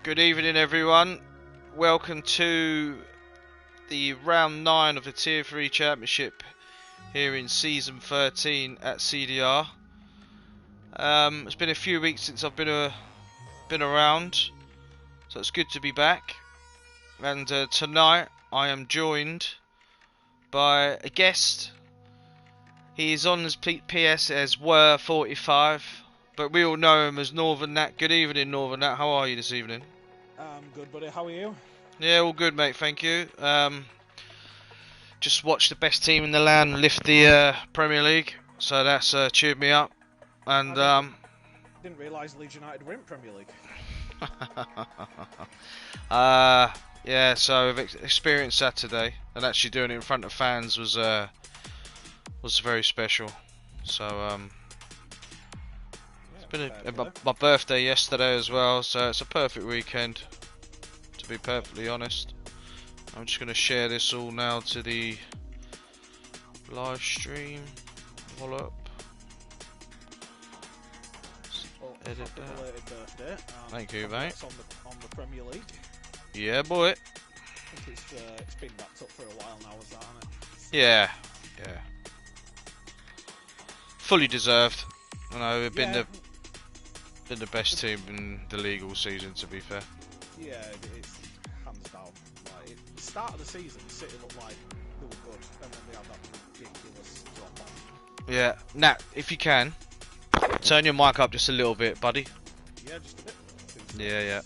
Good evening, everyone. Welcome to the round 9 of the Tier 3 Championship here in Season 13 at CDR. It's been a few weeks since I've been around, so it's good to be back. And tonight I am joined by a guest. He is on his PS as Were45, but we all know him as Northern Nat. Good evening, Northern Nat. How are you this evening? I'm good, buddy. How are you? Yeah, all good, mate. Thank you. Just watched the best team in the land lift the Premier League, so that's cheered me up. And didn't realise Leeds United were in Premier League. yeah, so I've experienced that today, and actually doing it in front of fans was very special. So it's been my birthday yesterday as well, so it's a perfect weekend, to be perfectly honest. I'm just going to share this all now to the live stream. Hold up. Edit that. Birthday. Thank you, mate. On the Premier League. Yeah, boy. I think it's been wrapped up for a while now, is that, hasn't it? Yeah. Fully deserved. I know we've been the best team in the league all season, to be fair. Yeah, it's hands down. Like, at the start of the season, City looked like they were good, and then they had that ridiculous drop off. Yeah, Nat, if you can, turn your mic up just a little bit, buddy. Yeah, just a bit. Yeah.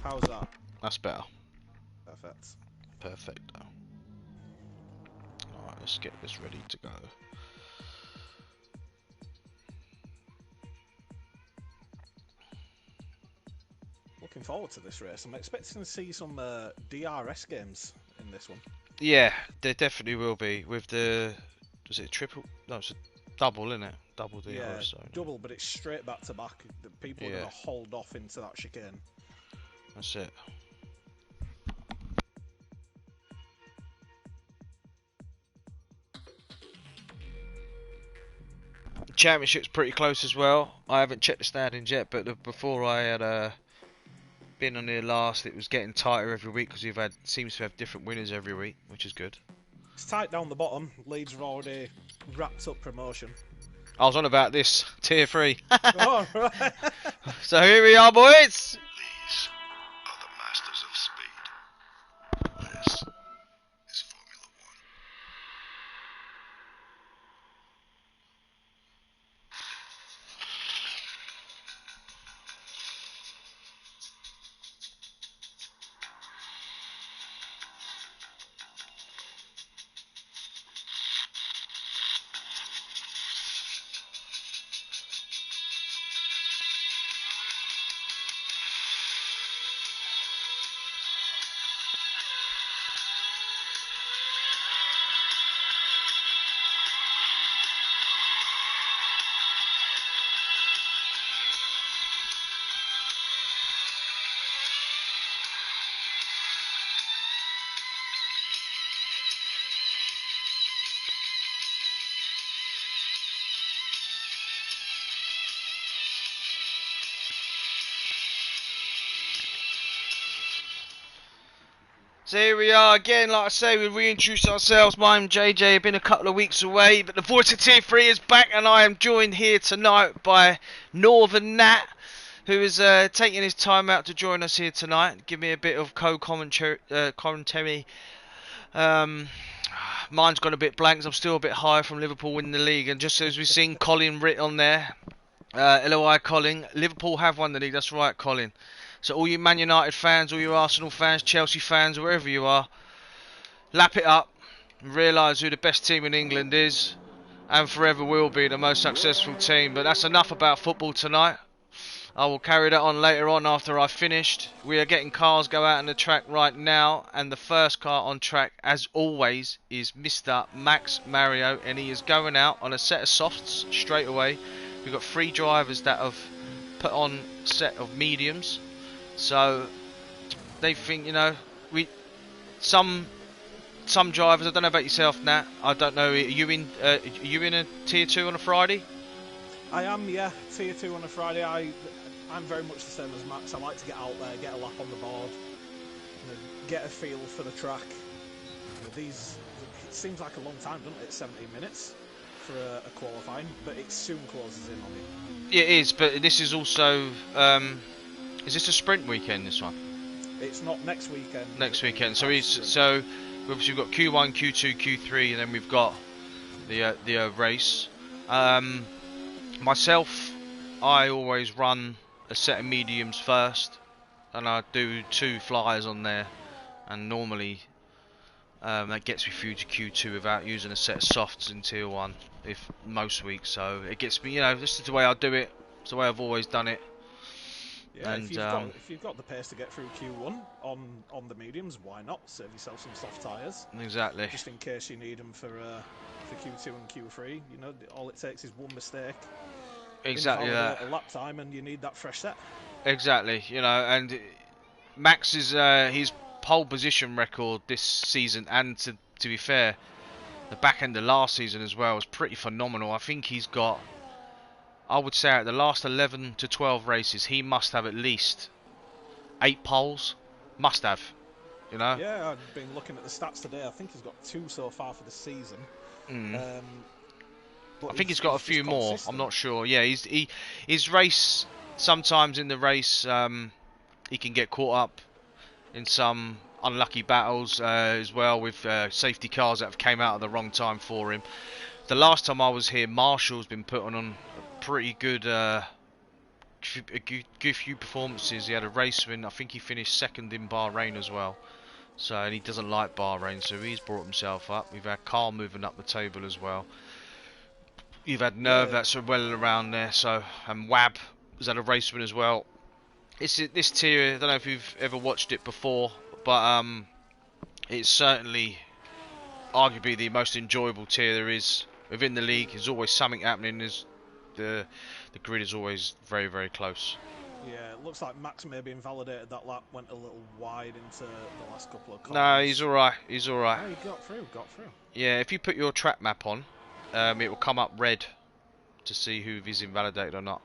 How's that? That's better. Perfect. Alright, let's get this ready to go. Looking forward to this race. I'm expecting to see some DRS games in this one. Yeah, there definitely will be. With the... Was it triple? No, it's a double, isn't it? Double DRS. Yeah, so. double, but it's straight back to back. The people are going to hold off into that chicane. That's it. Championship's pretty close as well. I haven't checked the standings yet, but before I had been on here last, it was getting tighter every week because we've seems to have different winners every week, which is good. It's tight down the bottom. Leeds have already wrapped up promotion. I was on about this tier 3. Oh, right. So here we are, boys. These are the masters of speed. This is Formula One. So here we are again, like I say, we reintroduced ourselves. My name's JJ, I've been a couple of weeks away, but the voice of Tier 3 is back, and I am joined here tonight by Northern Nat, who is taking his time out to join us here tonight, give me a bit of commentary. Mine's gone a bit blank, I'm still a bit high from Liverpool winning the league, and just as we've seen Colin writ on there, LOI Colin, Liverpool have won the league, that's right Colin. So all you Man United fans, all you Arsenal fans, Chelsea fans, wherever you are, lap it up and realise who the best team in England is and forever will be the most successful team. But that's enough about football tonight. I will carry that on later on after I've finished. We are getting cars go out on the track right now, and the first car on track, as always, is Mr. Max Mario, and he is going out on a set of softs straight away. We've got 3 drivers that have put on a set of mediums. So they think, you know, some drivers. I don't know about yourself, Nat. I don't know. Are you in a tier 2 on a Friday? I am, yeah. Tier 2 on a Friday. I'm very much the same as Max. I like to get out there, get a lap on the board, get a feel for the track. It seems like a long time, doesn't it? 17 minutes for a qualifying, but it soon closes in on you. It is, but this is also. Is this a sprint weekend? This one. It's not next weekend. Next weekend. So obviously we've got Q1, Q2, Q3, and then we've got the race. Myself, I always run a set of mediums first, and I do 2 flyers on there, and normally that gets me through to Q2 without using a set of softs in Tier 1, if most weeks. So it gets me, this is the way I do it. It's the way I've always done it. Yeah, and if you've got the pace to get through Q1 on the mediums, why not save yourself some soft tyres? Exactly. Just in case you need them for Q2 and Q3. All it takes is one mistake. Exactly that. A lap time, and you need that fresh set. Exactly. And Max is his pole position record this season, and to be fair, the back end of last season as well was pretty phenomenal. I think he's got, I would say, at the last 11 to 12 races, he must have at least 8 poles. Must have, Yeah, I've been looking at the stats today. I think he's got 2 so far for the season. But I think he's got a few more. I'm not sure. Yeah, his race, sometimes in the race, he can get caught up in some unlucky battles as well with safety cars that have came out at the wrong time for him. The last time I was here, Marshall's been putting on a pretty good few performances. He had a race win. I think he finished 2nd in Bahrain as well. So, and he doesn't like Bahrain, so he's brought himself up. We've had Carl moving up the table as well. You've had Nerve that's well around there, and Wab was at a race win as well. This tier, I don't know if you've ever watched it before, but it's certainly arguably the most enjoyable tier there is within the league. There's always something happening. The grid is always very, very close. Yeah, it looks like Max may be invalidated. That lap went a little wide into the last couple of corners. No, he's alright. He's alright. Oh, he got through. Yeah, if you put your track map on, it will come up red to see who is invalidated or not.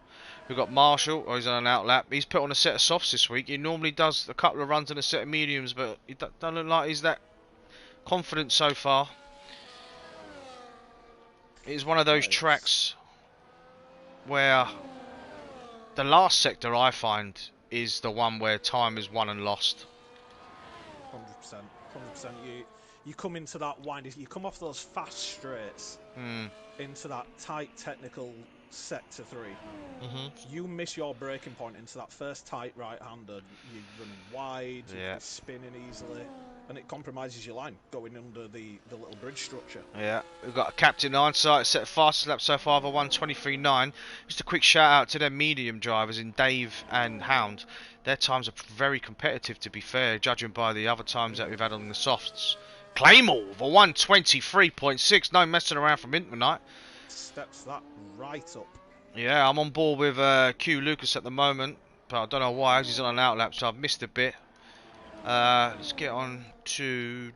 We've got Marshall, he's on an out lap. He's put on a set of softs this week. He normally does a couple of runs and a set of mediums, but he doesn't look like he's that confident so far. It's one of those tracks where the last sector, I find, is the one where time is won and lost. 100%. You come into that windy, you come off those fast straights into that tight technical sector 3. You miss your braking point into that first tight right-hander. You run wide, you're spinning easily, and it compromises your line going under the little bridge structure. Yeah, we've got a Captain Hindsight set fastest lap so far of a 1:23.9. Just a quick shout out to their medium drivers in Dave and Hound. Their times are very competitive, to be fair, judging by the other times that we've had on the softs. Claymore for 1:23.6, no messing around from Internight. Steps that right up. Yeah, I'm on board with Q Lucas at the moment, but I don't know why, because he's on an out lap, so I've missed a bit. Let's get on to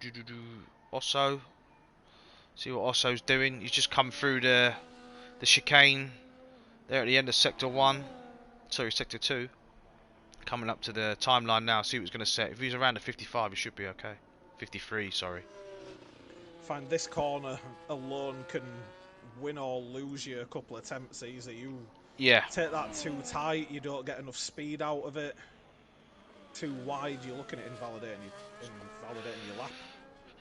Osso. See what Osso's doing. He's just come through the chicane there at the end of sector 1. Sorry, sector 2. Coming up to the timeline now. See what he's going to set. If he's around the 55, he should be okay. 53, sorry. Find this corner alone can win or lose you a couple of attempts easy. You take that too tight, you don't get enough speed out of it. Too wide, you're looking at invalidating your lap.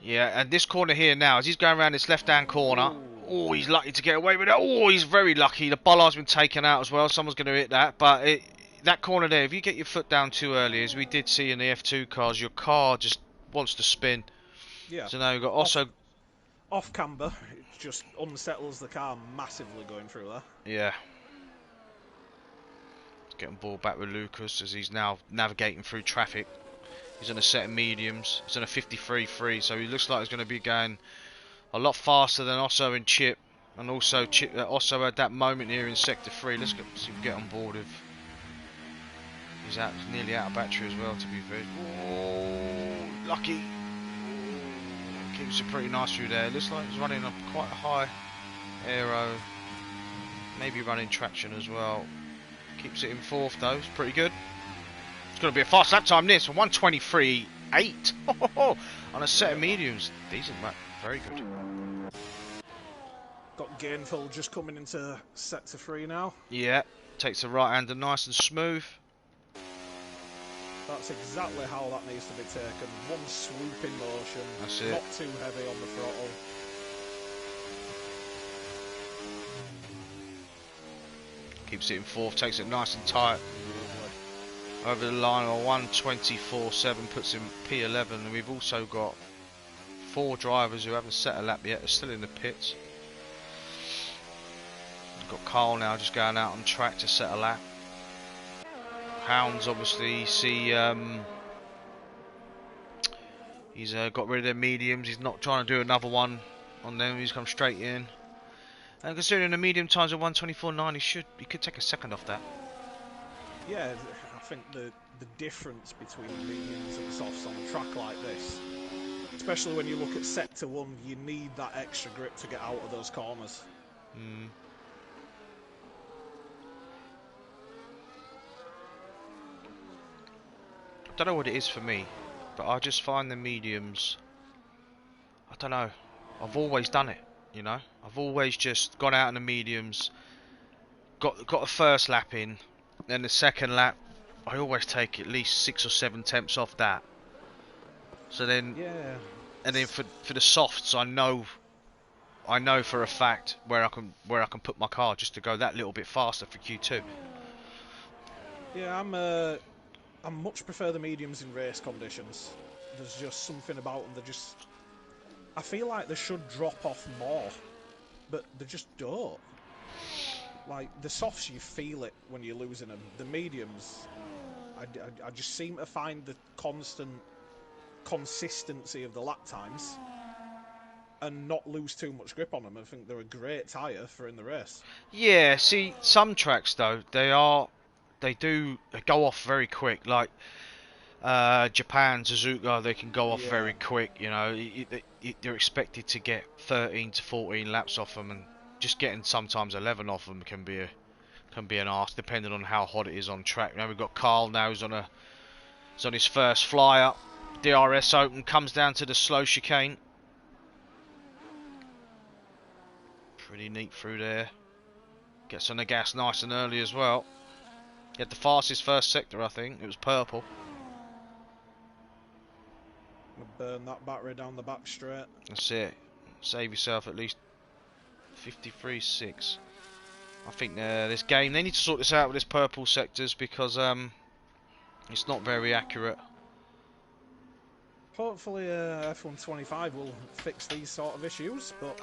Yeah, and this corner here now, as he's going around this left-hand corner, oh, he's lucky to get away with it. Oh, he's very lucky. The bollard's been taken out as well. Someone's going to hit that, but that corner there, if you get your foot down too early, as we did see in the F2 cars, your car just wants to spin. Yeah. So now you've got also off camber, it just unsettles the car massively going through there. Yeah. Getting ball back with Lucas as he's now navigating through traffic. He's on a set of mediums. He's on a 53.3, so he looks like he's going to be going a lot faster than Osso and Chip. And also Chip, Osso had that moment here in sector 3. Let's see if we can get on board with. He's nearly out of battery as well, to be fair. Oh, lucky. Keeps it pretty nice through there. Looks like he's running up quite a high aero. Maybe running traction as well. Keeps it in 4th though, it's pretty good. It's going to be a fast lap time this, 1:23.8 on a set of mediums. Decent, mate. Very good. Got Gainful just coming into sector 3 now. Yeah, takes the right-hander nice and smooth. That's exactly how that needs to be taken. One swooping motion. That's it. Not too heavy on the throttle. Keeps it in 4th, takes it nice and tight. Over the line on 1:24.7, puts him P11, and we've also got 4 drivers who haven't set a lap yet. They're still in the pits. We've got Carl now just going out on track to set a lap. Hounds obviously see he's got rid of their mediums. He's not trying to do another one on them. He's come straight in. And considering the medium times are 1:24.9, he could take a second off that. Yeah, I think the difference between mediums and softs on a track like this, especially when you look at sector 1, you need that extra grip to get out of those corners. I don't know what it is for me, but I just find the mediums, I don't know, I've always done it, you know. I've always just gone out in the mediums, got a first lap in, then the second lap I always take at least 6 or 7 tenths off that. So then, yeah. And then for the softs, I know for a fact where I can put my car just to go that little bit faster for Q2. Yeah, I much prefer the mediums in race conditions. There's just something about them that I feel like they should drop off more, but they just don't. Like, the softs, you feel it when you're losing them. The mediums, I just seem to find the constant consistency of the lap times and not lose too much grip on them. I think they're a great tyre for in the race. Yeah, see, some tracks though, they do go off very quick. Like Japan, Suzuka, they can go off very quick. You know, you're expected to get 13 to 14 laps off them, and just getting sometimes 11 off them can be an arse, depending on how hot it is on track. Now we've got Carl now, he's on his first fly up. DRS open, comes down to the slow chicane. Pretty neat through there. Gets on the gas nice and early as well. He had the fastest first sector, I think. It was purple. Burn that battery down the back straight. That's it. Save yourself at least 53.6. I think this game, they need to sort this out with this purple sectors because it's not very accurate. Hopefully F125 will fix these sort of issues, but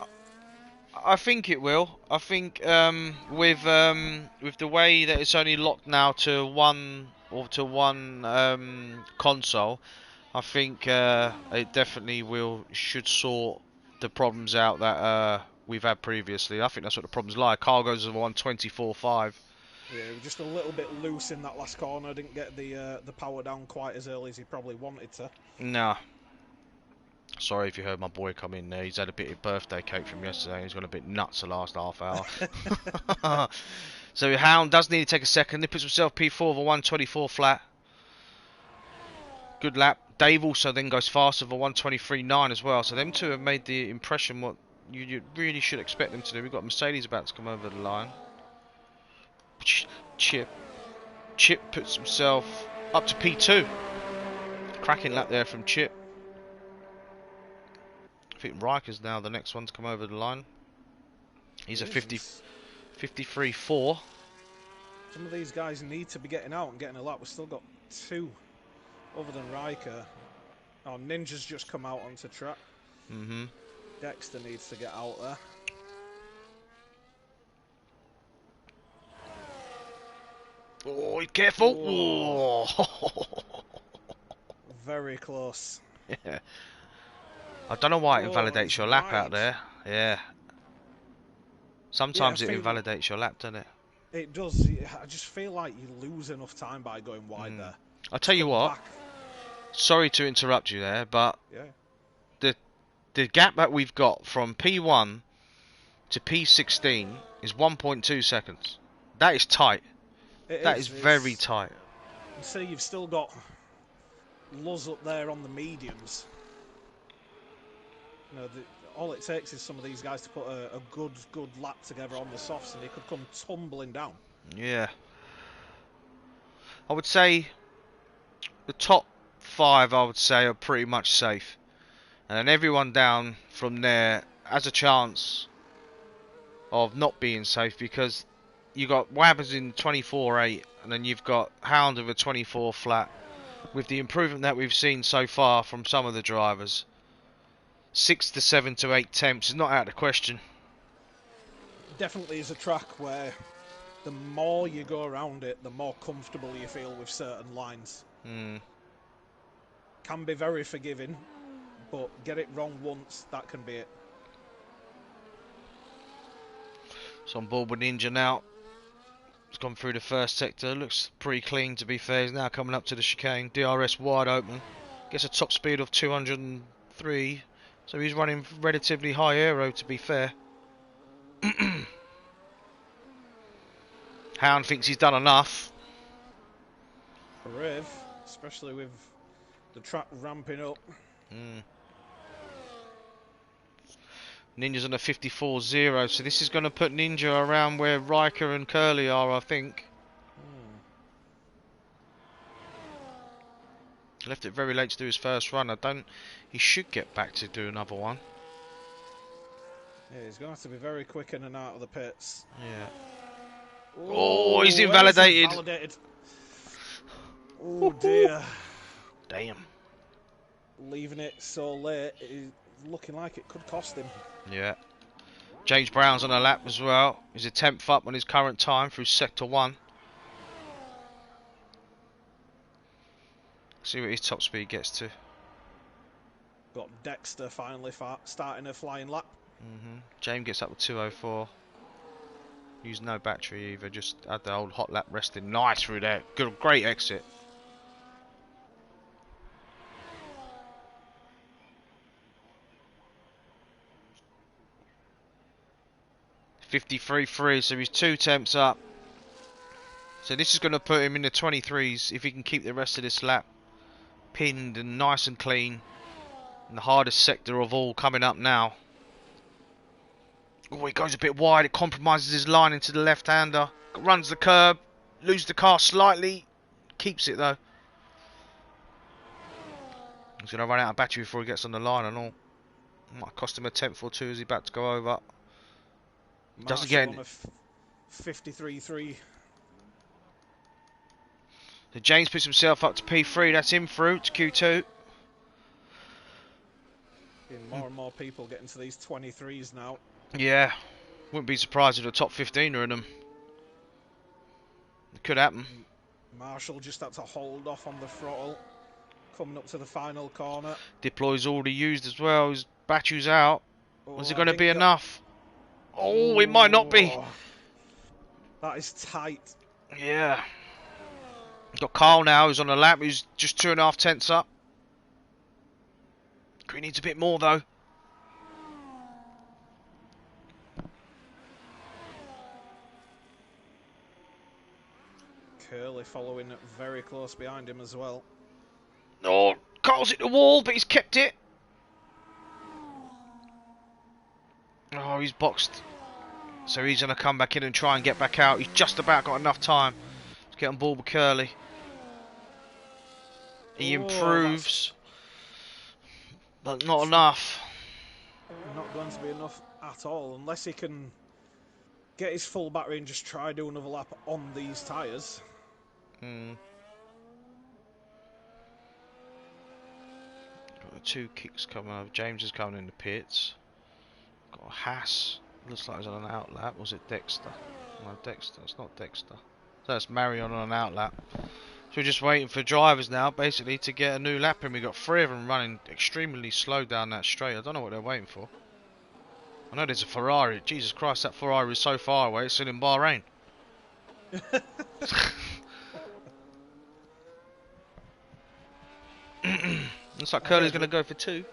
I think it will. I think with the way that it's only locked now to one console, I think it definitely should sort the problems out that we've had previously. I think that's what the problems lie. Car goes to 1:24.5. yeah, he was just a little bit loose in that last corner. Didn't get the power down quite as early as he probably wanted to. Nah. Sorry if you heard my boy come in there. He's had a bit of birthday cake from yesterday. He's gone a bit nuts the last half hour. So Hound does need to take a second. He puts himself P4 over 1:24 flat. Good lap. Dave also then goes faster for 1:23.9 as well. So them two have made the impression what you really should expect them to do. We've got Mercedes about to come over the line. Chip puts himself up to P2. Cracking lap there from Chip. I think Riker's now the next one to come over the line. He's a 53.4. Some of these guys need to be getting out and getting a lap. We've still got 2 other than Riker. Oh, Ninja's just come out onto track. Dexter needs to get out there. Oh, careful! Oh. Very close. Yeah. I don't know why it invalidates your lap out there. Yeah. Sometimes it invalidates your lap, doesn't it? It does. I just feel like you lose enough time by going wide there. I'll tell you what. Back. Sorry to interrupt you there, but Yeah. the gap that we've got from P1 to P16 is 1.2 seconds. That is tight. That is very tight. See, you've still got Luz up there on the mediums. You know, all it takes is some of these guys to put a good lap together on the softs, and they could come tumbling down. Yeah. I would say the top 5, I would say, are pretty much safe. And then everyone down from there has a chance of not being safe, because you got Wabbers in 24.8, and then you've got Hound of a 24 flat. With the improvement that we've seen so far from some of the drivers, 6 to 7 to 8 temps is not out of the question. Definitely is a track where the more you go around it, the more comfortable you feel with certain lines. Can be very forgiving, but get it wrong once, that can be it. So on board with Ninja now. He's gone through the first sector. Looks pretty clean, to be fair. He's now coming up to the chicane. DRS wide open. Gets a top speed of 203. So he's running relatively high aero, to be fair. Hound thinks he's done enough. Brave, especially with the track ramping up. Ninja's on a 54.0, so this is going to put Ninja around where Riker and Curly are, I think. Left it very late to do his first run. He should get back to do another one. Yeah, he's going to have to be very quick in and out of the pits. Yeah. Oh, he's invalidated. Oh dear. Damn. Leaving it so late is looking like it could cost him. Yeah. James Brown's on a lap as well. He's a 10th up on his current time through Sector 1. See what his top speed gets to. Got Dexter finally starting a flying lap. James gets up to 204. Used no battery either, just had the old hot lap resting. Nice through there. Good, great exit. .53.3, so he's 2 temps up. So this is going to put him in the 23s if he can keep the rest of this lap pinned and nice and clean. And the hardest sector of all coming up now. Oh, he goes a bit wide. It compromises his line into the left-hander. Runs the curb. Loses the car slightly. Keeps it though. He's going to run out of battery before he gets on the line and all. Might cost him a 10th or 2 as he's about to go over. Doesn't get on a 53.3. So James puts himself up to P3. That's him through to Q2. More and more people getting to these 23s now. Yeah. Wouldn't be surprised if the top 15 are in them. It could happen. Marshall just had to hold off on the throttle. Coming up to the final corner. Deploy's already used as well. His battery's out. Oh, Is it going to be enough? Oh, it might not be. That is tight. Yeah. Got Carl now, who's on the lap, who's just 2.5 tenths up. He needs a bit more though. Curly following very close behind him as well. Oh, Carl's hit the wall, but he's kept it. Oh, he's boxed. So he's going to come back in and try and get back out. He's just about got enough time to get on board with Curly. He improves, but not enough. Not going to be enough at all, unless he can get his full battery and just try do another lap on these tyres. Got 2 kicks coming over. James is coming in the pits. Got a Haas. Looks like he's on an outlap. Was it Dexter? No, Dexter. It's not Dexter. So that's Marion on an outlap. So we're just waiting for drivers now, basically, to get a new lap in. We've got 3 of them running extremely slow down that straight. I don't know what they're waiting for. I know there's a Ferrari. Jesus Christ, that Ferrari is so far away. It's still in Bahrain. Looks like Curly's going to go for 2.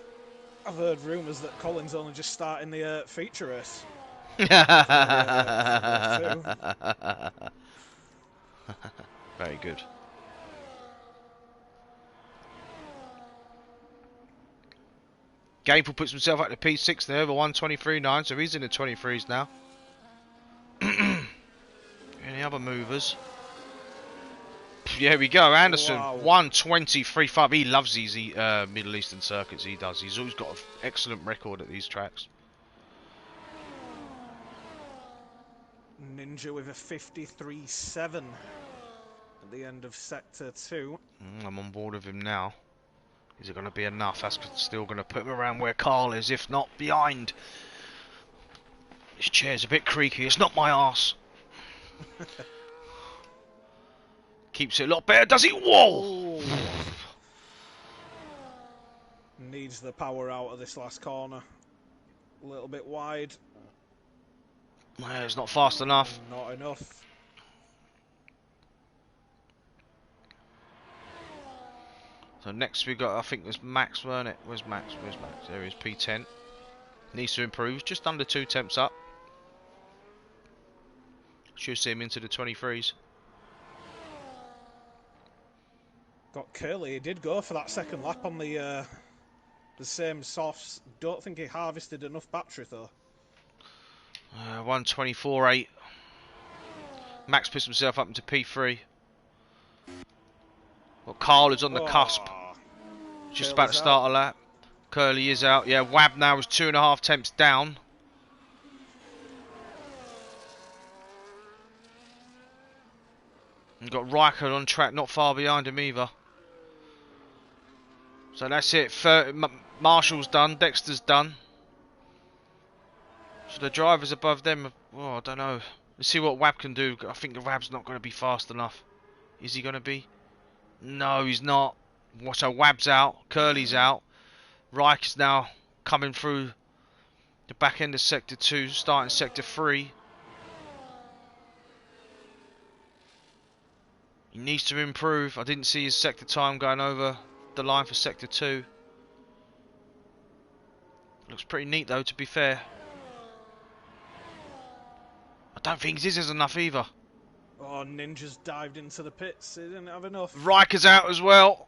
I've heard rumours that Colin's only just starting the feature race. Very good. Gameful puts himself up to P6 there over 123.9, so he's in the 23s now. Any other movers? Yeah, here we go. Anderson, Wow. 123.5. He loves these Middle Eastern circuits. He does. He's always got an excellent record at these tracks. Ninja with a 53.7 at the end of sector 2. I'm on board with him now. Is it going to be enough? That's still going to put him around where Carl is, if not behind. This chair's a bit creaky. It's not my arse. Keeps it a lot better, does he? Whoa! Needs the power out of this last corner. A little bit wide. Yeah, it's not fast enough. Not enough. So next we got, I think it was Max, weren't it? Where's Max? Where's Max? There he is, P10. Needs to improve. Just under 2 temps up. Should see him into the 23s. Got Curly. He did go for that second lap on the same softs. Don't think he harvested enough battery though. 124.8. Max puts himself up into P3. Well, Carl is on the cusp. Just about to start a lap. Curly is out. Yeah, Wab now is 2.5 temps down. You've got Riker on track, not far behind him either. So that's it. Marshall's done. Dexter's done. So the drivers above them, oh, I don't know. Let's see what Wab can do. I think the Wab's not going to be fast enough. Is he going to be? No, he's not. So Wab's out. Curly's out. Riker's now coming through the back end of Sector 2, starting Sector 3. He needs to improve. I didn't see his sector time going over the line for Sector 2. Looks pretty neat though, to be fair. I don't think his is enough either. Oh, Ninja's dived into the pits. He didn't have enough. Riker's out as well.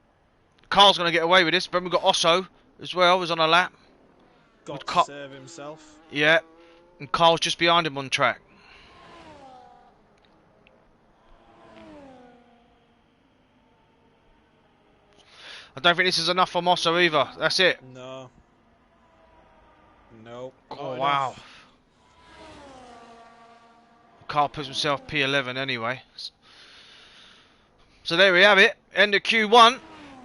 Carl's going to get away with this. But we've got Osso as well, who's on a lap. Got to save himself. Yeah. And Carl's just behind him on track. I don't think this is enough for Osso either. That's it. No. No. Oh, wow. Carl puts himself P11 anyway. So there we have it. End of Q1.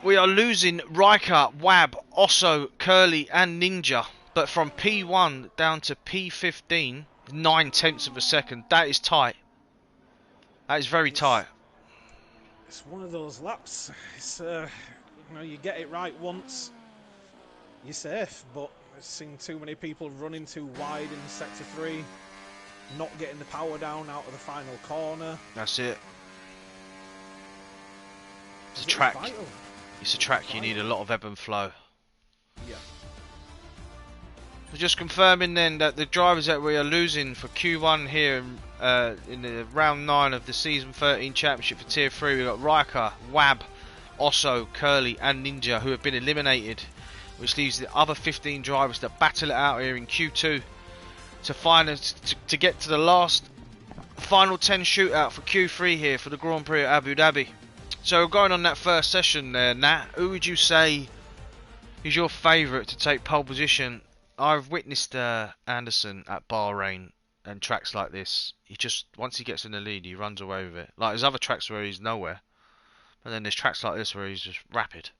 We are losing Riker, Wab, Osso, Curly and Ninja. But from P1 down to P15, 9/10 of a second. That is tight. That is very tight. It's one of those laps. It's you know, you get it right once, you're safe. But I've seen too many people running too wide in Sector 3. Not getting the power down out of the final corner. That's it. It's a track. It's a track you need a lot of ebb and flow. Yeah. We're just confirming then that the drivers that we are losing for Q1 here in the round 9 of the Season 13 Championship for Tier 3, we've got Riker, Wab, Osso, Curly and Ninja who have been eliminated, which leaves the other 15 drivers that battle it out here in Q2 to get to the last final 10 shootout for Q3 here for the Grand Prix at Abu Dhabi. So going on that first session there, Nat, who would you say is your favourite to take pole position? I've witnessed Anderson at Bahrain and tracks like this. He just, once he gets in the lead, he runs away with it. Like there's other tracks where he's nowhere, but then there's tracks like this where he's just rapid.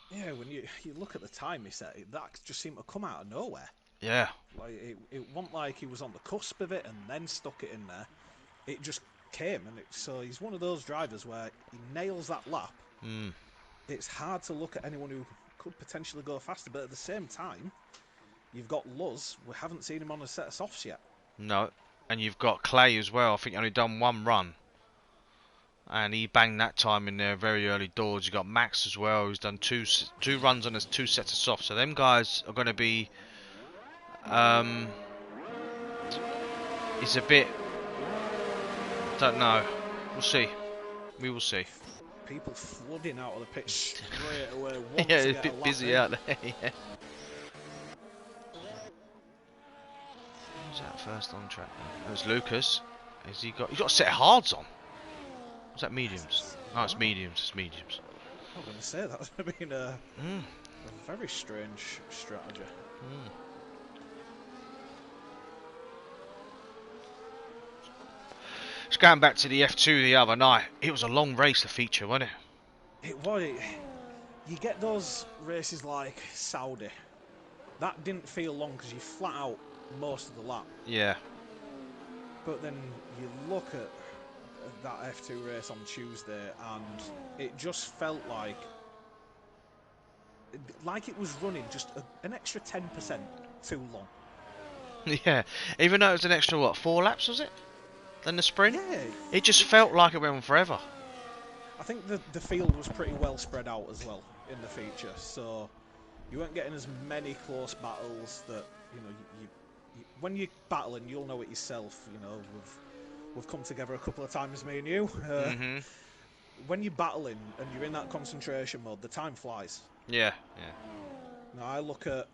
Yeah, when you look at the time he set, that just seemed to come out of nowhere. Yeah. Like it wasn't like he was on the cusp of it and then stuck it in there. It just came, and so he's one of those drivers where he nails that lap. It's hard to look at anyone who could potentially go faster, but at the same time, you've got Luz. We haven't seen him on a set of softs yet. No, and you've got Clay as well. I think he only done one run, and he banged that time in there very early doors. You've got Max as well, who's done two runs on his 2 sets of softs. So them guys are going to be is a bit. Don't know. We'll see. We will see. People flooding out of the pitch straight away. Want Yeah, to it's a get bit lap busy in. out there. Yeah. Who's that first on track? It was Lucas. Has he got? He's got a set of hards on. Was that mediums? No, it's mediums. It's mediums. I was going to say that would have been a very strange strategy. Just going back to the F2 the other night, it was a long race, the feature, wasn't it? It was. You get those races like Saudi. That didn't feel long because you flat out most of the lap. Yeah. But then you look at that F2 race on Tuesday, and it just felt like it was running just an extra 10% too long. Yeah. Even though it was an extra, what, 4 laps, was it? Then the sprint? Yeah. It just felt like it went on forever. I think the field was pretty well spread out as well in the feature, so you weren't getting as many close battles that, you know, you when you're battling, you'll know it yourself. You know, we've come together a couple of times, me and you. When you're battling and you're in that concentration mode, the time flies. Yeah. Now, I look at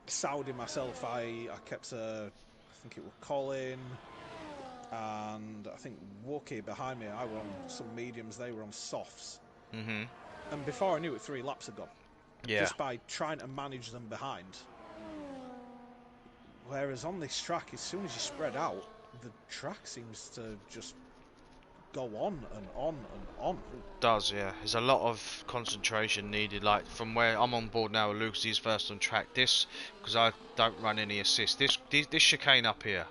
Saudi myself. I kept I think it was Colin, and I think Wookie behind me. I were on some mediums, they were on softs. And before I knew it, 3 laps had gone. Yeah. Just by trying to manage them behind. Whereas on this track, as soon as you spread out, the track seems to just go on and on and on. It does, yeah. There's a lot of concentration needed. Like from where I'm on board now with Lucas, he's first on track. This, because I don't run any assist. This chicane up here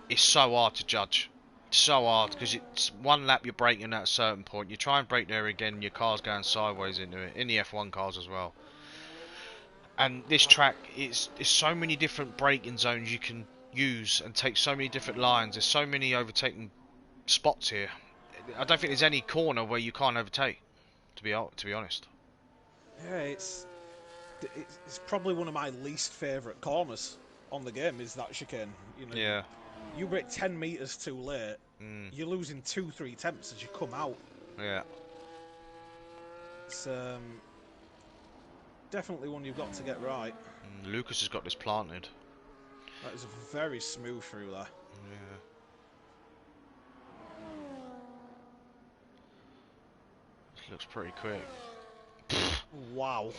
is so hard to judge. So hard because it's one lap you're braking at a certain point. You try and brake there again, and your car's going sideways into it. In the F1 cars as well. And this track is so many different braking zones you can use and take so many different lines. There's so many overtaking spots here. I don't think there's any corner where you can't overtake. To be honest. Yeah, it's probably one of my least favourite corners on the game. Is that chicane? You know, Yeah. You brake 10 metres too late. You're losing 2-3 tenths as you come out. Yeah. It's definitely one you've got to get right. Lucas has got this planted. That is very smooth through there. Yeah. This looks pretty quick. Wow.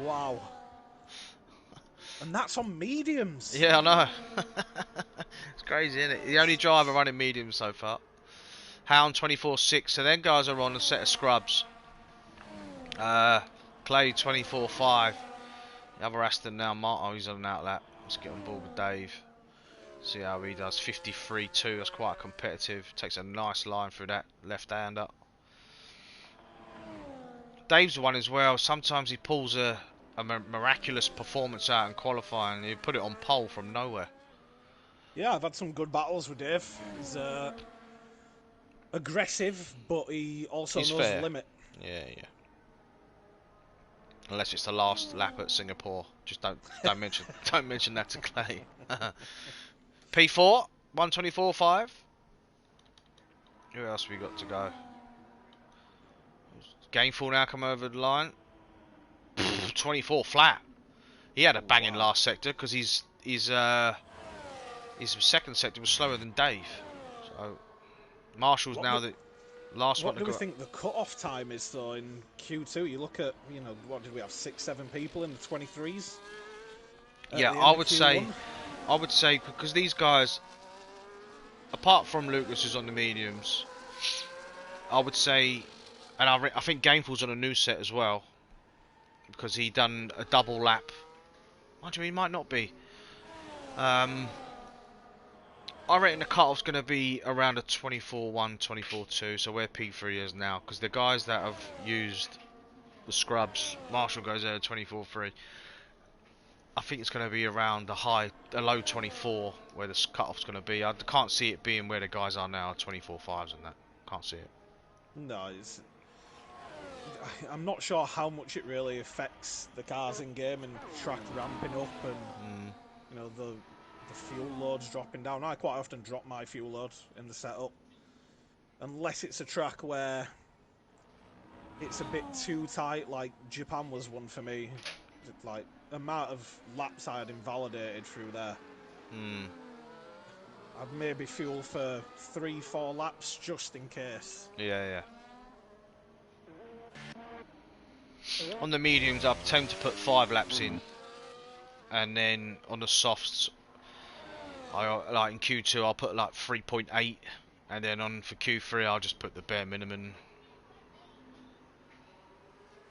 Wow. And that's on mediums. Yeah, I know. It's crazy, isn't it? The only driver running mediums so far. Hound 24.6. So then guys are on a set of scrubs. Clay 24.5. The other Aston now, Martin, he's on an outlap. Let's get on board with Dave. See how he does. 53.2. That's quite competitive. Takes a nice line through that left hand up. Dave's one as well. Sometimes he pulls a miraculous performance out in qualifying. He put it on pole from nowhere. Yeah, I've had some good battles with Dave. He's aggressive, but he also knows the limit. Yeah. Unless it's the last lap at Singapore. Just don't mention that to Clay. P4 124.5. Who else we got to go? Gainful now come over the line. 24 flat. He had a banging last sector because his second sector was slower than Dave. So Marshall's now the last one to go. What do we think the cut-off time is though in Q2? You look at, you know, what did we have, 6-7 people in the 23s? Yeah, I would say because these guys, apart from Lucas who's on the mediums, I would say, and I think Gainful's on a new set as well. Because he done a double lap. Mind you, he might not be. I reckon the cut-off's going to be around a 24.1, 24.2. So where P3 is now. Because the guys that have used the scrubs, Marshall goes there at 24.3. I think it's going to be around a low 24 where the cut-off's going to be. I can't see it being where the guys are now, 24.5s and that. Can't see it. No, I'm not sure how much it really affects the cars in game and track ramping up and you know The fuel load's dropping down. I quite often drop my fuel load in the setup. Unless it's a track where it's a bit too tight, like Japan was one for me. Like, amount of laps I had invalidated through there. I'd maybe fuel for 3-4 laps just in case. Yeah. On the mediums, I tend to put 5 laps in, and then on the softs, like in Q2, I'll put like 3.8, and then for Q3, I'll just put the bare minimum.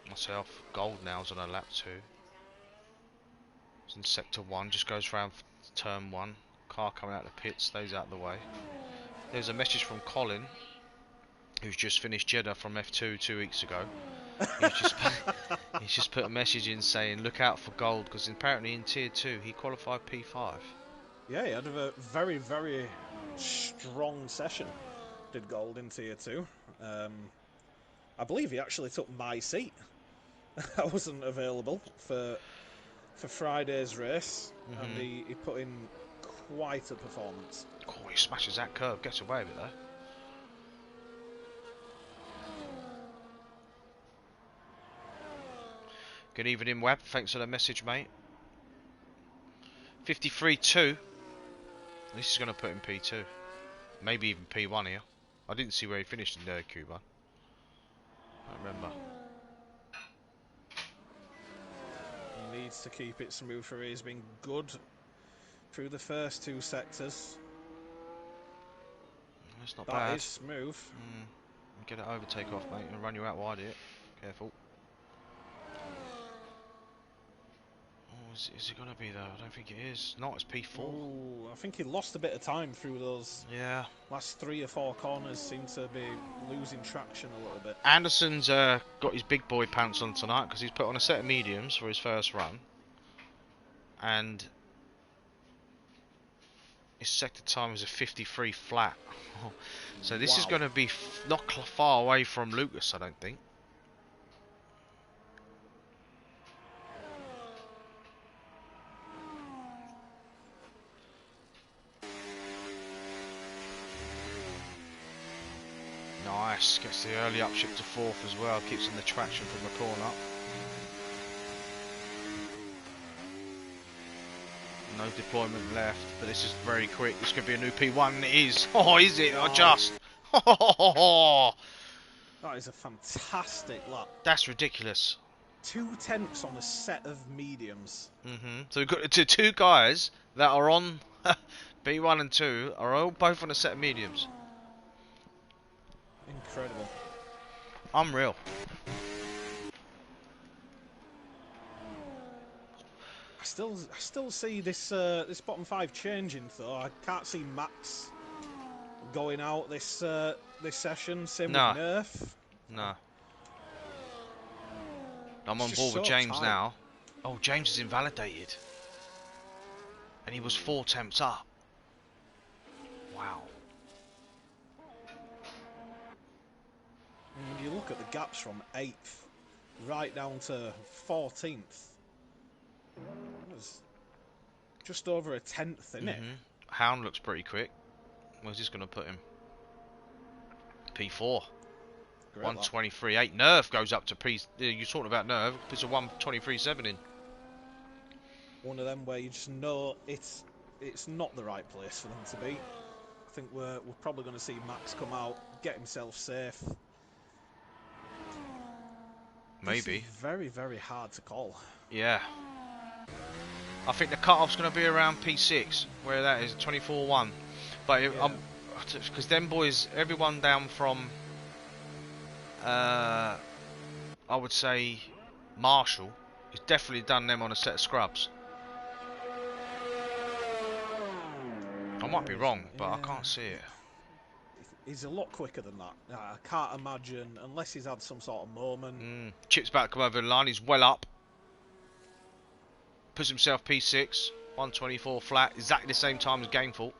Myself, gold now's on a lap 2. It's in sector 1, just goes round turn 1. Car coming out of the pit, stays out of the way. There's a message from Colin, who's just finished Jeddah from F2 2 weeks ago. He's just put a message in saying look out for gold, because apparently in tier 2 he qualified P5. Yeah, he had a very, very strong session. Did gold in tier 2. I believe he actually took my seat. I wasn't available for Friday's race, and he put in quite a performance. Oh, he smashes that curve, gets away with it though. Good evening, Webb. Thanks for the message, mate. 53.2. This is going to put him P2. Maybe even P1 here. I didn't see where he finished in Q1. I remember. He needs to keep it smooth for him. He's been good through the first 2 sectors. That's not bad. That is smooth. Get it overtake off, mate, and run you out wide here. Careful. Is it going to be though? I don't think it is. Not, it's P4. Ooh, I think he lost a bit of time through those last 3 or 4 corners. Seem to be losing traction a little bit. Anderson's got his big boy pants on tonight because he's put on a set of mediums for his first run. And his sector time is a 53 flat. So this is going to be not far away from Lucas, I don't think. Nice, gets the early upshift to 4th as well, keeps in the traction from the corner. No deployment left, but this is very quick. This could be a new P1, it is. Oh, is it? Oh, just. That is a fantastic lap. That's ridiculous. 2 tenths on a set of mediums. So we've got 2 guys that are on P1 and 2 are all both on a set of mediums. Incredible. Unreal. I still see this this bottom 5 changing though. I can't see Max going out this this session. Same with Nerf. No. I'm on board with James now. Oh, James is invalidated. And he was 4 temps up. Wow. And you look at the gaps from 8th right down to 14th. There's just over a 10th in it. Hound looks pretty quick. Where's this going to put him? P4. 123.8. Nerf goes up to P. You're talking about Nerf. Puts a 123.7 in. One of them where you just know it's not the right place for them to be. I think we're probably going to see Max come out, get himself safe. Maybe. This is very, very hard to call. Yeah. I think the cut-off's going to be around P6, where that is, 24.1. But because them boys, everyone down from, I would say, Marshall, has definitely done them on a set of scrubs. I might be wrong, but I can't see it. He's a lot quicker than that. I can't imagine, unless he's had some sort of moment. Chip's about to come over the line, he's well up. Puts himself P6, 124 flat, exactly the same time as Gainful.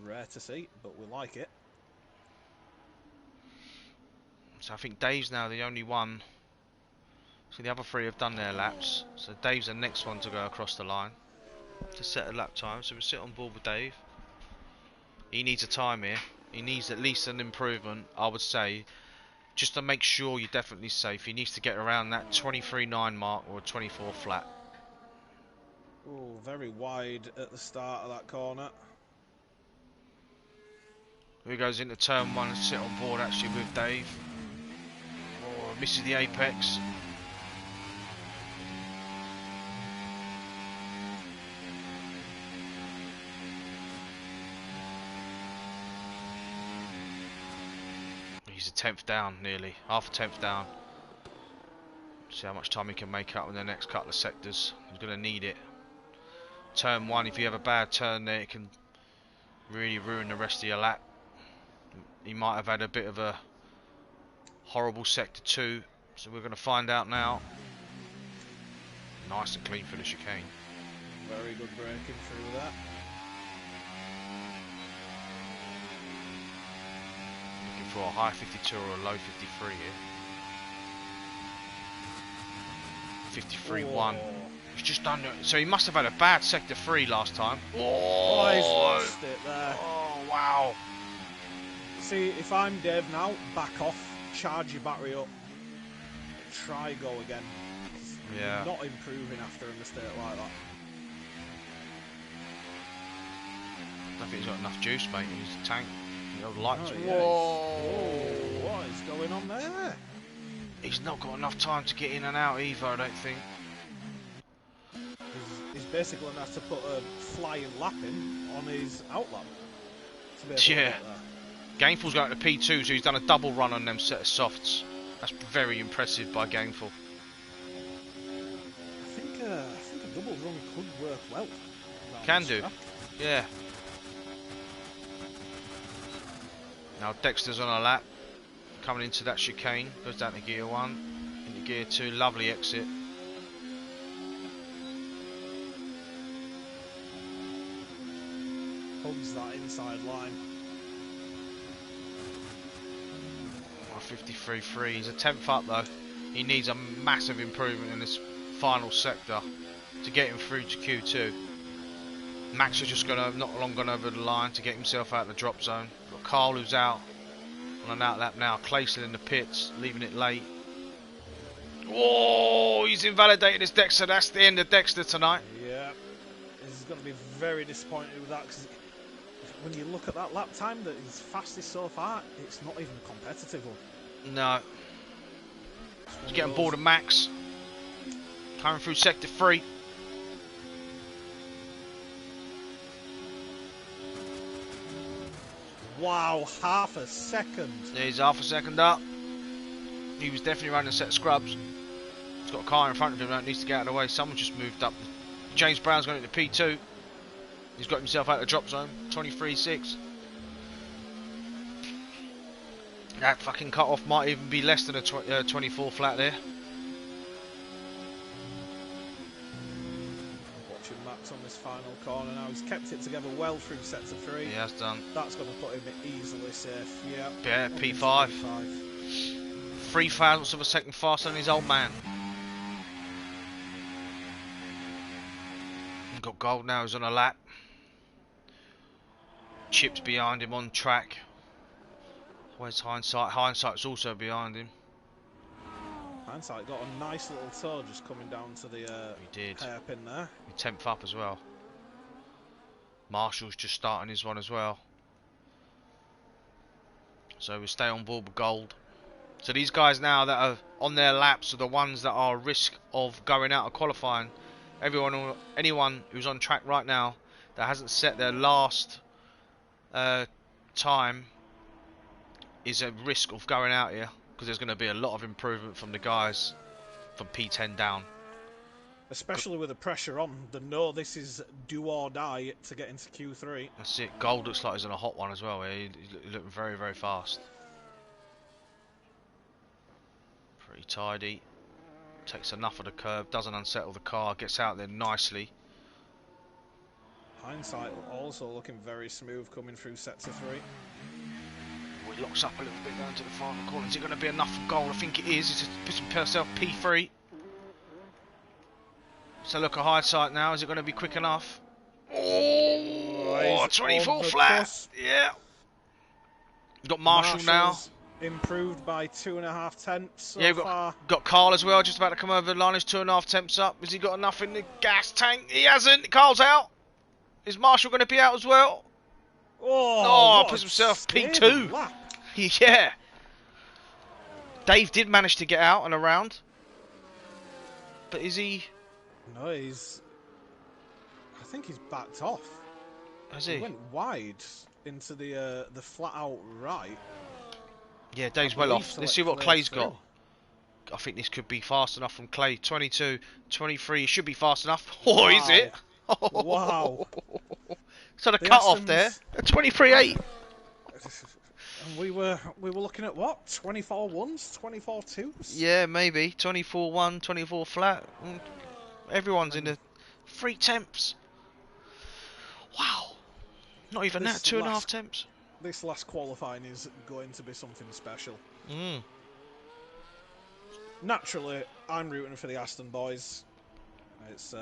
Rare to see, but we like it. So I think Dave's now the only one. So the other 3 have done their laps. So Dave's the next one to go across the line. to set a lap time. So we sit on board with Dave. He needs a time here. He needs at least an improvement, I would say, just to make sure you're definitely safe. He needs to get around that 23.9 mark or a 24 flat. Oh, very wide at the start of that corner. He goes into turn 1 and sit on board actually with Dave. Oh, misses the apex. He's a 10th down nearly, half a 10th down. See how much time he can make up in the next couple of sectors. He's going to need it. Turn 1, if you have a bad turn there, it can really ruin the rest of your lap. He might have had a bit of a horrible sector 2, so we're going to find out now. Nice and clean for the chicane. Very good braking through that. Looking for a high 52 or a low 53 here. 53.1. He's just done it. So he must have had a bad sector 3 last time. Oh, he's lost it there. Oh, wow. See, if I'm Dave now, back off, charge your battery up, try go again. Yeah. You're not improving after a mistake like that. I don't think he's got enough juice, mate, in his tank. The old lights. Oh, yeah. Whoa! What is going on there? He's not got enough time to get in and out either, I don't think. He's basically going to have to put a flying lap in on his outlap. Yeah. Gainful's going to P2, so he's done a double run on them set of softs. That's very impressive by Gainful. I think a double run could work well. Can do. Yeah. Now Dexter's on a lap. Coming into that chicane. Goes down to gear 1. Into gear 2. Lovely exit. Hugs that inside line. 53.3. He's a 10th up though. He needs a massive improvement in this final sector to get him through to Q2. Max is just not long gone over the line to get himself out of the drop zone. Got Carl who's out on an out lap now. Clayson in the pits, leaving it late. Oh, he's invalidated his Dexter. That's the end of Dexter tonight. Yeah, he's going to be very disappointed with that because when you look at that lap time that he's fastest so far, it's not even a competitive one. No. He's getting bored of Max. Coming through sector 3. Wow, half a second. He's half a second up. He was definitely running a set of scrubs. He's got a car in front of him that needs to get out of the way. Someone just moved up. James Brown's going into P2. He's got himself out of the drop zone. 23.6. That fucking cut off might even be less than a 24 flat there. Watching Max on this final corner now. He's kept it together well through sector 3. He has done. That's going to put him easily safe. Yeah. Yeah, P5. 3 thousandths of a second faster than his old man. He's got gold now. He's on a lap. Chipped behind him on track. Where's Hindsight? Hindsight's also behind him. Hindsight got a nice little toe just coming down to the hairpin there. 10th up as well. Marshall's just starting his one as well. So we stay on board with gold. So these guys now that are on their laps are the ones that are at risk of going out of qualifying. Anyone who's on track right now that hasn't set their last time is at risk of going out here because there's going to be a lot of improvement from the guys from P10 down. Especially with the pressure on, they know this is do or die to get into Q3. That's it. Gold looks like he's on a hot one as well. He's looking very, very fast. Pretty tidy. Takes enough of the curb, doesn't unsettle the car, gets out there nicely. Hindsight also looking very smooth coming through sector 3. He locks up a little bit down to the final corner. Is it going to be enough for gold? I think it is. It's pushing himself P3. So look at Hindsight now. Is it going to be quick enough? Oh, 24 flat. Yeah. Got Marshall Marshall's improved by 2.5 tenths so far. Got Carl as well, just about to come over the line. He's 2.5 tenths up. Has he got enough in the gas tank? He hasn't. Carl's out. Is Marshall going to be out as well? Oh, puts himself P2. Yeah. Dave did manage to get out and around. But is he? No, I think he's backed off. Has he? He went wide into the flat out right. Yeah, Dave's well off. Let's see what Clay's got. I think this could be fast enough from Clay. 22, 23. Should be fast enough. Oh, wow. Is it? Wow. So the cut off there. 23.8. And we were looking at what? 24 ones, 24 twos? Yeah, maybe 24-1, 24 flat. Everyone's in the 3 temps. Wow. Not even that. 2.5 temps. This last qualifying is going to be something special. Naturally, I'm rooting for the Aston boys. It's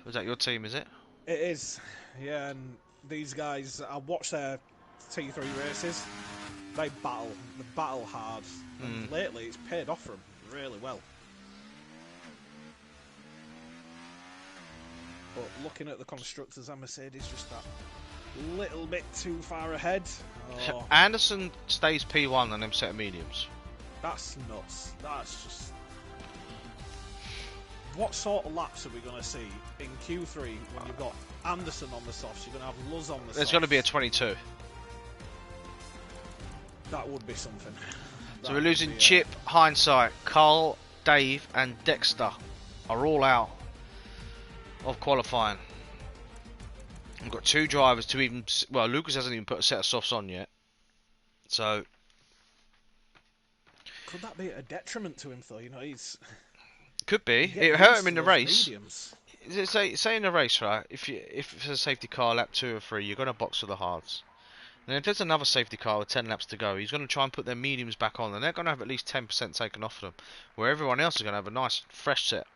is that your team, is it? It is, yeah. And these guys, I watch their T3 races. They battle hard. And lately, it's paid off for them really well. But looking at the constructors, and Mercedes just that little bit too far ahead. Oh. Anderson stays P1 on them set of mediums. That's nuts. That's just... What sort of laps are we going to see in Q3 when you've got Anderson on the softs, you're going to have Luz on the softs? There's going to be a 22. That would be something. So we're losing Chip, Hindsight, Carl, Dave and Dexter are all out of qualifying. We've got 2 drivers to even... Well, Lucas hasn't even put a set of softs on yet. So... Could that be a detriment to him, though? You know, he's... Could be. It hurt him in the race. Mediums. Say in the race, right? If it's a safety car lap 2 or 3, you're going to box for the hards. And if there's another safety car with 10 laps to go, he's going to try and put their mediums back on, and they're going to have at least 10% taken off them, where everyone else is going to have a nice fresh set.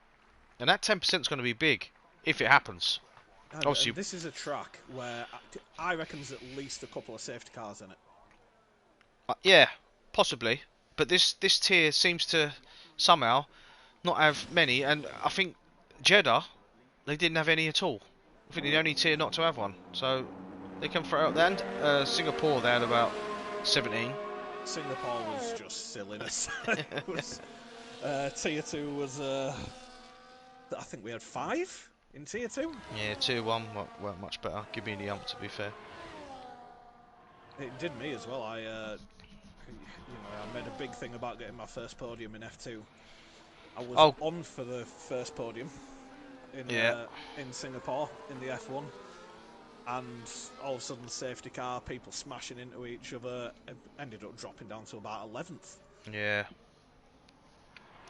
And that 10% is going to be big if it happens. Obviously, this is a track where I reckon there's at least a couple of safety cars in it. Yeah, possibly. But this tier seems to somehow not have many, and I think Jeddah, they didn't have any at all. I think the only tier not to have one. So they can throw out there. And Singapore, they had about 17. Singapore was just silliness. It was, tier 2 was, I think we had 5 in tier 2. Yeah, tier 1 weren't much better. Give me the ump, to be fair. It did me as well. I made a big thing about getting my first podium in F2. I was on for the first podium in Singapore in the F1, and all of a sudden safety car, people smashing into each other, ended up dropping down to about 11th. Yeah.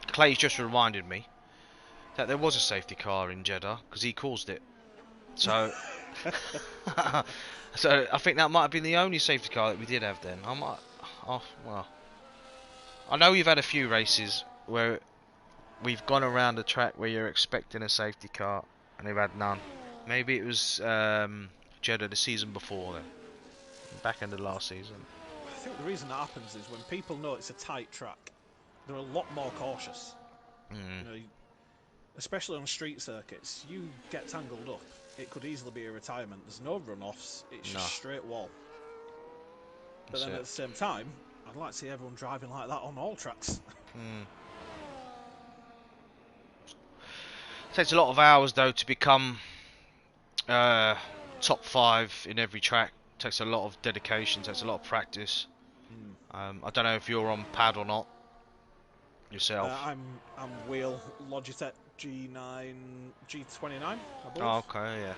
Clay's just reminded me that there was a safety car in Jeddah because he caused it. So, so I think that might have been the only safety car that we did have then. Well, I know we've had a few races where we've gone around the track where you're expecting a safety car and they've had none. Maybe it was Jeddah the season before then, back end of last season. I think the reason that happens is when people know it's a tight track, they're a lot more cautious. You know, especially on street circuits, you get tangled up, it could easily be a retirement. There's no runoffs, it's just straight wall. But then at the same time, I'd like to see everyone driving like that on all tracks. Takes a lot of hours though to become top 5 in every track. Takes a lot of dedication, takes a lot of practice. I don't know if you're on pad or not yourself. I'm wheel Logitech G29, I believe. Oh, okay, yeah.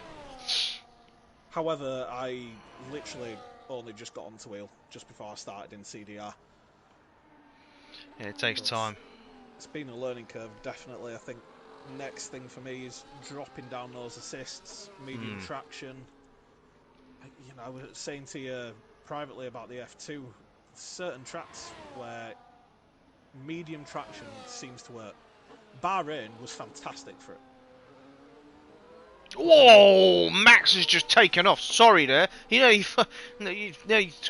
However, I literally only just got onto wheel just before I started in CDR. Yeah, it takes time. It's been a learning curve, definitely. I think next thing for me is dropping down those assists, medium traction. You know, I was saying to you privately about the F2, certain tracks where medium traction seems to work. Bahrain was fantastic for it. Whoa! Max has just taken off. Sorry there. You know, you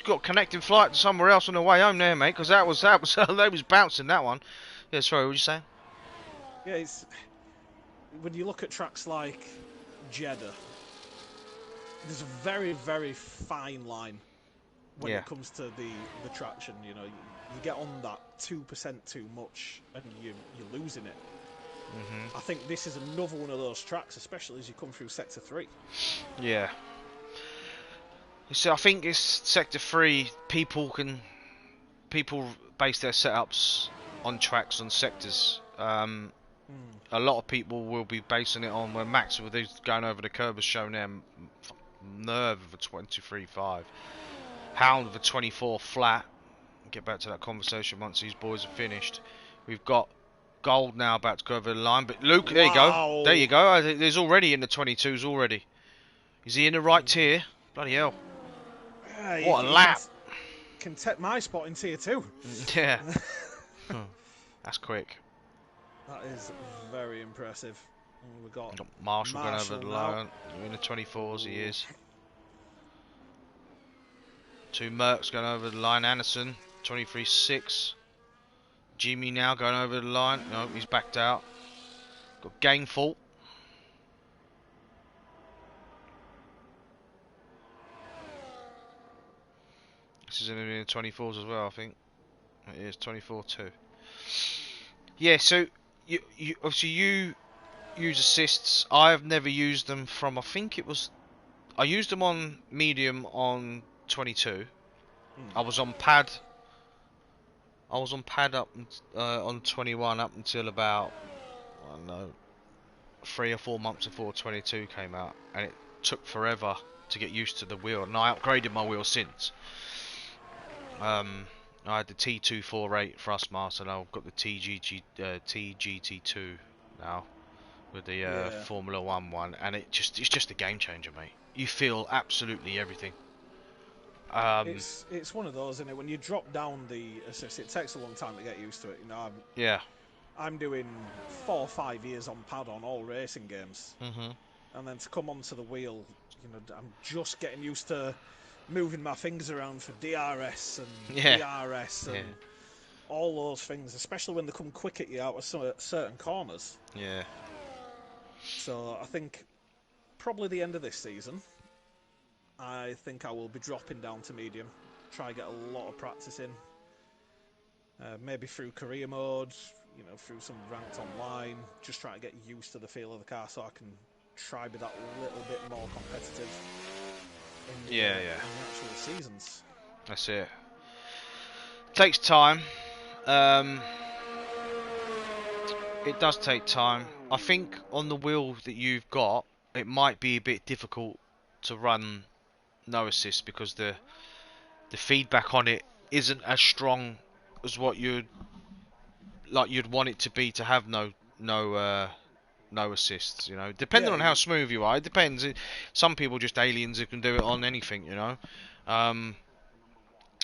got a connecting flight to somewhere else on the way home there, mate. Because that was they was bouncing that one. Yeah, sorry. What were you saying? Yeah, it's when you look at tracks like Jeddah, there's a very, very fine line when Yeah. it comes to the traction. You know, you get on that 2% too much, and you're losing it. I think this is another one of those tracks, especially as you come through Sector 3. Yeah. So I think it's Sector 3. People base their setups on tracks on sectors. A lot of people will be basing it on where Max, with these going over the curb, has shown them nerve of a 23.5, Hound of a 24 flat. Get back to that conversation once these boys are finished. We've got Gold now about to go over the line, but Luke, there you go. There you go. There's already in the 22s already. Is he in the right tier? Bloody hell. What a lap. Can take my spot in tier 2. Yeah. That's quick. That is very impressive. We've got Marshall going over the line. In the 24s, he is. 2 Mercs going over the line. Anderson, 23.6. Jimmy now going over the line. No, he's backed out. Got Gainful. This is in the 24s as well, I think. It is 24-2. Yeah, so you obviously you use assists. I've never used them from. I think it was. I used them on medium on 22. I was on pad. Up on 21 up until about, I don't know, 3 or 4 months before 22 came out, and it took forever to get used to the wheel. And I upgraded my wheel since. I had the T248 Thrustmaster, and I've got the TGT2 now with the Formula 1 one, and it's just a game changer, mate. You feel absolutely everything. It's one of those, isn't it? When you drop down the assist, it takes a long time to get used to it. You know, I'm doing 4 or 5 years on pad on all racing games, and then to come onto the wheel, you know, I'm just getting used to moving my fingers around for DRS and DRS and all those things, especially when they come quick at you out of certain corners. Yeah. So I think probably the end of this season, I think I will be dropping down to medium, try get a lot of practice in, maybe through career mode, you know, through some ranked online, just try to get used to the feel of the car so I can try be that little bit more competitive in the actual seasons. That's it. Takes time. It does take time. I think on the wheel that you've got, it might be a bit difficult to run no assist because the feedback on it isn't as strong as what you'd want it to be to have no assists. You know, depending on how smooth you are, it depends. Some people just aliens who can do it on anything. You know,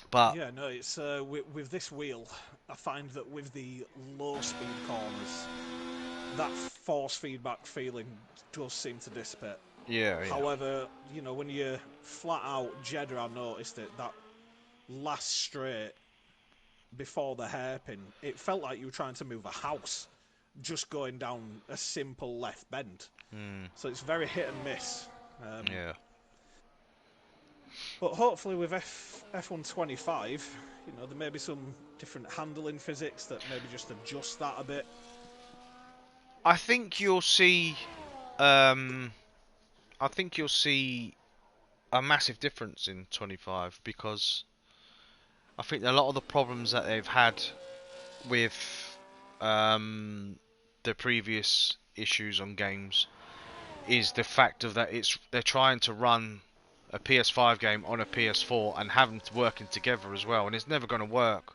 but yeah, no, it's with this wheel, I find that with the low speed corners, that force feedback feeling does seem to dissipate. Yeah. However, you know, when you're flat out Jeddah, I've noticed it, that last straight before the hairpin, it felt like you were trying to move a house just going down a simple left bend. So it's very hit and miss. Yeah. But hopefully with F125, you know, there may be some different handling physics that maybe just adjust that a bit. I think you'll see. I think you'll see a massive difference in 25 because I think a lot of the problems that they've had with the previous issues on games is the fact of that they're trying to run a PS5 game on a PS4 and have them working together as well, and it's never going to work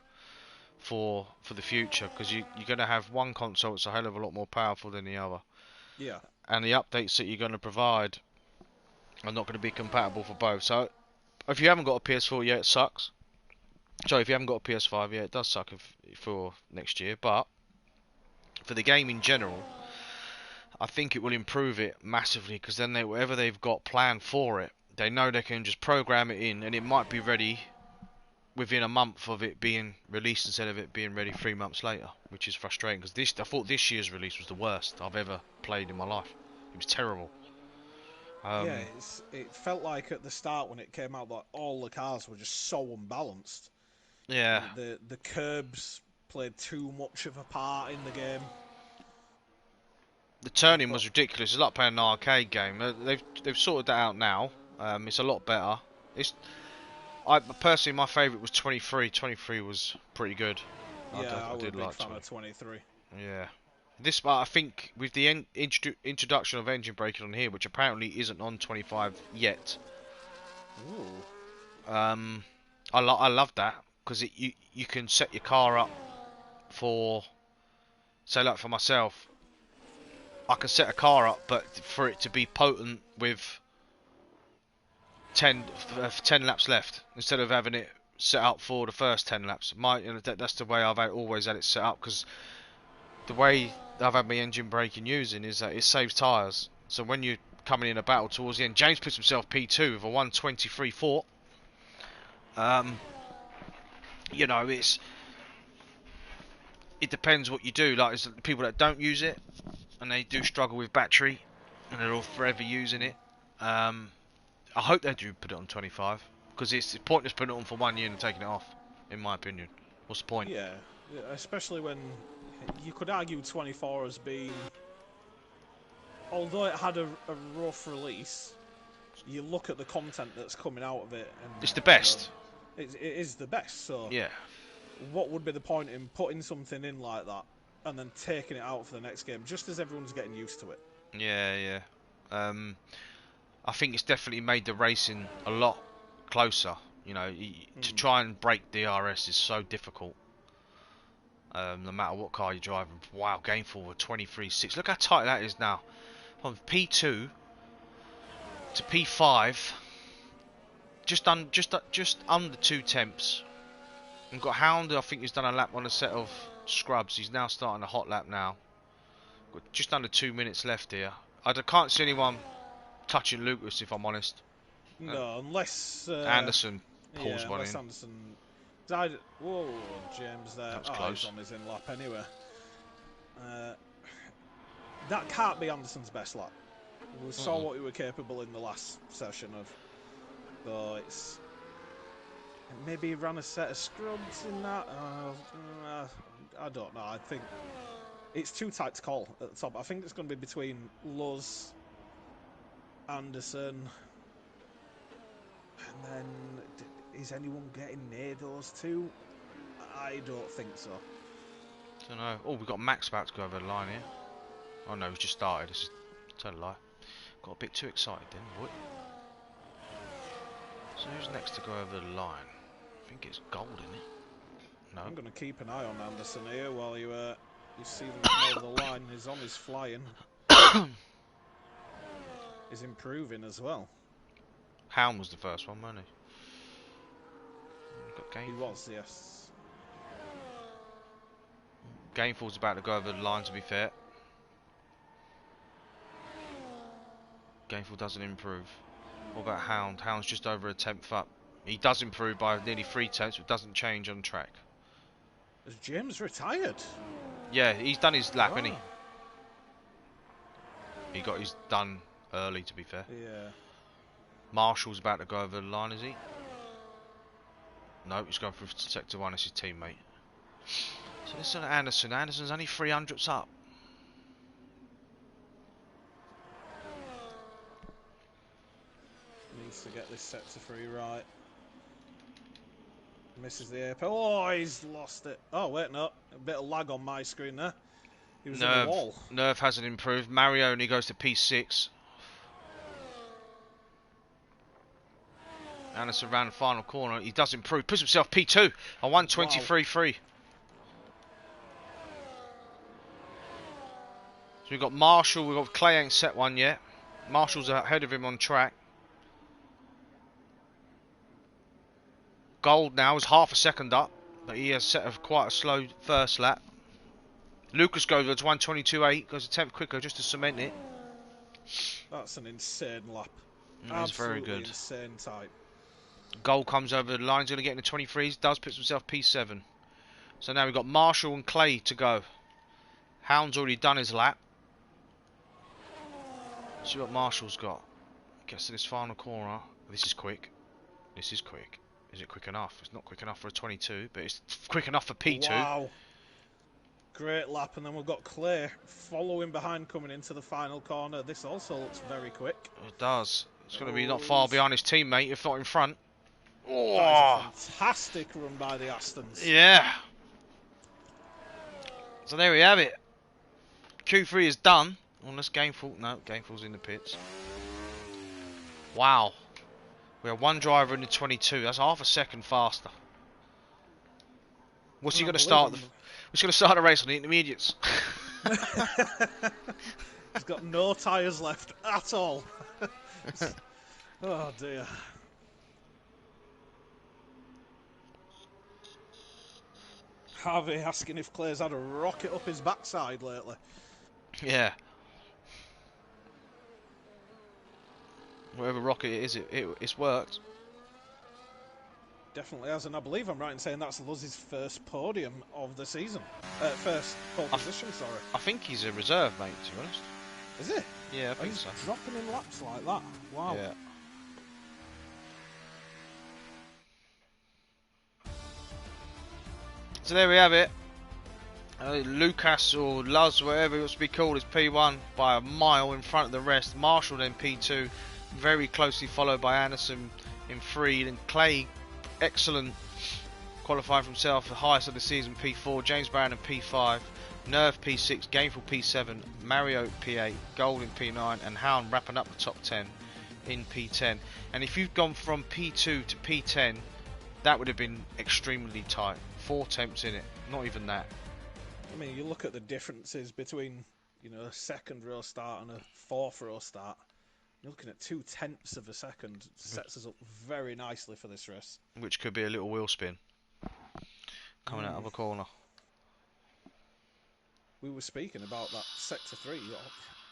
for the future because you're going to have one console that's a hell of a lot more powerful than the other. Yeah. And the updates that you're going to provide are not going to be compatible for both. So if you haven't got a PS4 yet, it sucks. So if you haven't got a PS5 yet, it does suck for next year. But for the game in general, I think it will improve it massively because then whatever they've got planned for it, they know they can just program it in and it might be ready within a month of it being released instead of it being ready 3 months later, which is frustrating because I thought this year's release was the worst I've ever played in my life. It was terrible. Yeah, it felt like at the start when it came out that all the cars were just so unbalanced. Yeah. The curbs played too much of a part in the game. The turning was ridiculous. It's like playing an arcade game. They've sorted that out now. It's a lot better. Personally, my favourite was 23. 23 was pretty good. Yeah, I was a did big like fan 20. of 23. Yeah. This, I think, with the introduction of engine braking on here, which apparently isn't on 25 yet. Ooh. I love that because you can set your car up for, say, like for myself, I can set a car up, but for it to be potent with 10 laps left instead of having it set up for the first 10 laps. That's the way I've always had it set up because the way I've had my engine braking using is that it saves tyres. So when you're coming in a battle towards the end, James puts himself P2 with a 123.4. You know, it depends what you do. Like, there's people that don't use it and they do struggle with battery and they're all forever using it. I hope they do put it on 25 because it's pointless putting it on for 1 year and taking it off, in my opinion. What's the point? Yeah, especially when you could argue 24 as being, although it had a rough release, you look at the content that's coming out of it and It's the best. It is the best. So yeah, what would be the point in putting something in like that and then taking it out for the next game, just as everyone's getting used to it? yeah. I think it's definitely made the racing a lot closer. You know, to try and break DRS is so difficult. No matter what car you're driving. Wow, game forward 23.6. Look how tight that is now. From P2 to P5, just under 2 tenths. We've got Hound. I think he's done a lap on a set of scrubs. He's now starting a hot lap now. Got just under 2 minutes left here. I can't see anyone touching Lucas, if I'm honest. No, unless Anderson pulls one in. Anderson died. Whoa, James there. That was Oh, close. he's on his in lap anyway. That can't be Anderson's best lap. We saw what he were capable in the last session of. Though it's maybe he ran a set of scrubs in that. I don't know. I think it's too tight to call at the top. I think it's going to be between Luz, Anderson, and then is anyone getting near those two? I don't think so. Don't know. Oh, we've got Max about to go over the line here. Oh no, he's just started. This is a total lie. Got a bit too excited then, boy. So who's next to go over the line? I think it's Gold, isn't it? No. I'm going to keep an eye on Anderson here while you see them come over the line. He's on his flying. He's improving as well. Hound was the first one, wasn't he? He was, yes. Gameful's about to go over the line, to be fair. Gameful doesn't improve. What about Hound? Hound's just over a tenth up. He does improve by nearly 3 tenths, but doesn't change on track. Has James retired? Yeah, he's done his lap, Oh. hasn't he? He got his done early, to be fair. Yeah. Marshall's about to go over the line, is he? No, he's going through sector 1 as his teammate. So this is Anderson. Anderson's only 300ths up. Needs to get this sector 3 right. Misses the airport. Oh, he's lost it. Oh, wait, no. A bit of lag on my screen there. He was in the wall. Nerve hasn't improved. Mario only goes to P6. Anderson around the final corner. He does improve. Puts himself P2 on 123.3. So we've got Marshall. We've got Clay ain't set one yet. Marshall's ahead of him on track. Gold now is half a second up, but he has set quite a slow first lap. Lucas goes to 1:22.8, goes a tenth quicker just to cement it. That's an insane lap. It's very Absolutely good. insane time. Goal comes over the line, he's going to get in the 23s, does, puts himself P7. So now we've got Marshall and Clay to go. Hound's already done his lap. Let's see what Marshall's got. Gets to this final corner. This is quick. This is quick. Is it quick enough? It's not quick enough for a 22, but it's quick enough for P2. Wow. Great lap, and then we've got Clay following behind coming into the final corner. This also looks very quick. It does. It's going to be not far behind his teammate, if not in front. Oh. That is a fantastic run by the Astons. Yeah. So there we have it. Q3 is done. Unless Gainful... No, Gainful's in the pits. Wow. We have one driver in the 22. That's half a second faster. What's he going to start? What's going to start the race on the intermediates? He's got no tyres left at all. Oh dear. Harvey asking if Clay's had a rocket up his backside lately. Yeah. Whatever rocket it is, it's worked. Definitely has, and I believe I'm right in saying that's Luz's first podium of the season. First pole position, sorry. I think he's a reserve, mate, to be honest. Is it? Yeah, I think he's so. Dropping in laps like that. Wow. Yeah. So there we have it. Lucas or Luz, whatever it wants to be called, is P1 by a mile in front of the rest. Marshall then P2, very closely followed by Anderson in 3. Then Clay, excellent, qualifying for himself, the highest of the season, P4. James Brown in P5. Nerve P6, Gainful P7, Mario P8, Golden P9, and Hound wrapping up the top 10 in P10. And if you've gone from P2 to P10, that would have been extremely tight. 4 temps in it, not even that. I mean, you look at the differences between, you know, a second row start and a fourth row start. You're looking at 2/10 of a second. Sets us up very nicely for this race. Which could be a little wheel spin coming out of a corner. We were speaking about that sector 3.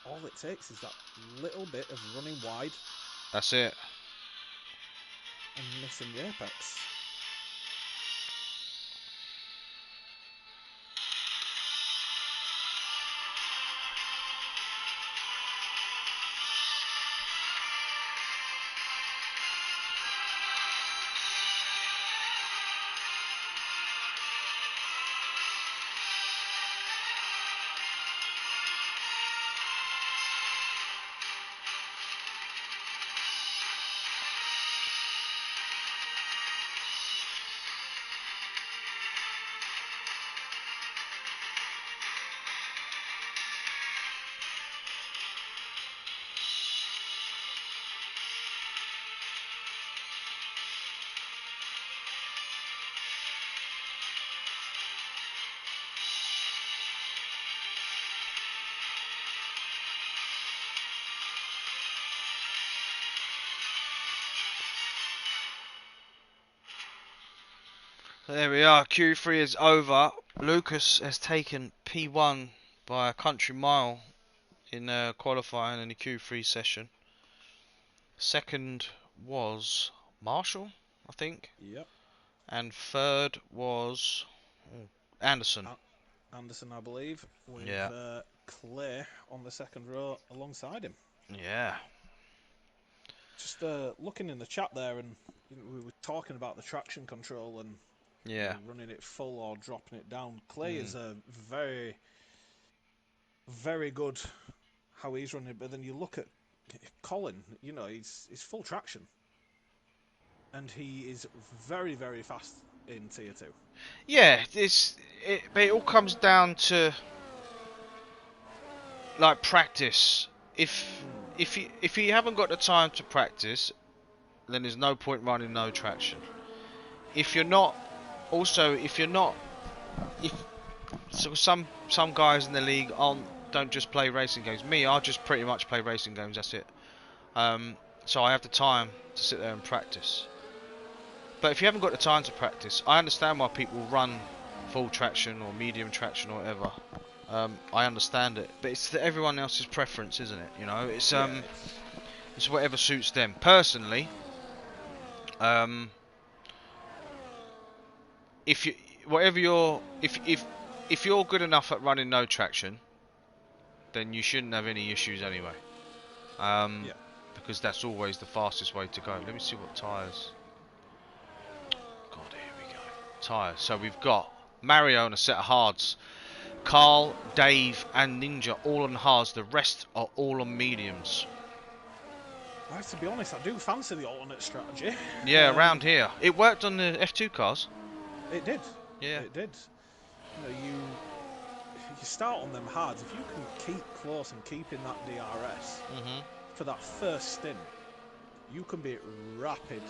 All it takes is that little bit of running wide. That's it. And missing the apex. There we are, Q3 is over. Lucas has taken P1 by a country mile in qualifying in the Q3 session. Second was Marshall, I think. Yep. And third was Anderson. Anderson, I believe, with yeah. Clay on the second row alongside him. Yeah. Just looking in the chat there, and you know, we were talking about the traction control and running it full or dropping it down. Clay is a very, very good how he's running it, but then you look at Colin, you know, he's full traction. And he is very, very fast in Tier 2. Yeah, but it all comes down to like practice. If you haven't got the time to practice, then there's no point running no traction. If some guys in the league don't just play racing games. Me, I just pretty much play racing games. That's it. So I have the time to sit there and practice. But if you haven't got the time to practice, I understand why people run full traction or medium traction or whatever. I understand it, but it's everyone else's preference, isn't it? You know, it's it's whatever suits them. Personally, if you whatever you're if you're good enough at running no traction, then you shouldn't have any issues anyway. Because that's always the fastest way to go. Let me see what tyres. God, here we go. Tyres. So we've got Mario on a set of hards. Carl, Dave and Ninja all on hards. The rest are all on mediums. Well, to be honest, I do fancy the alternate strategy. Yeah, around here. It worked on the F2 cars. It did. Yeah. It did. You know, you start on them hards. If you can keep close and keep in that DRS for that first stint, you can be rapid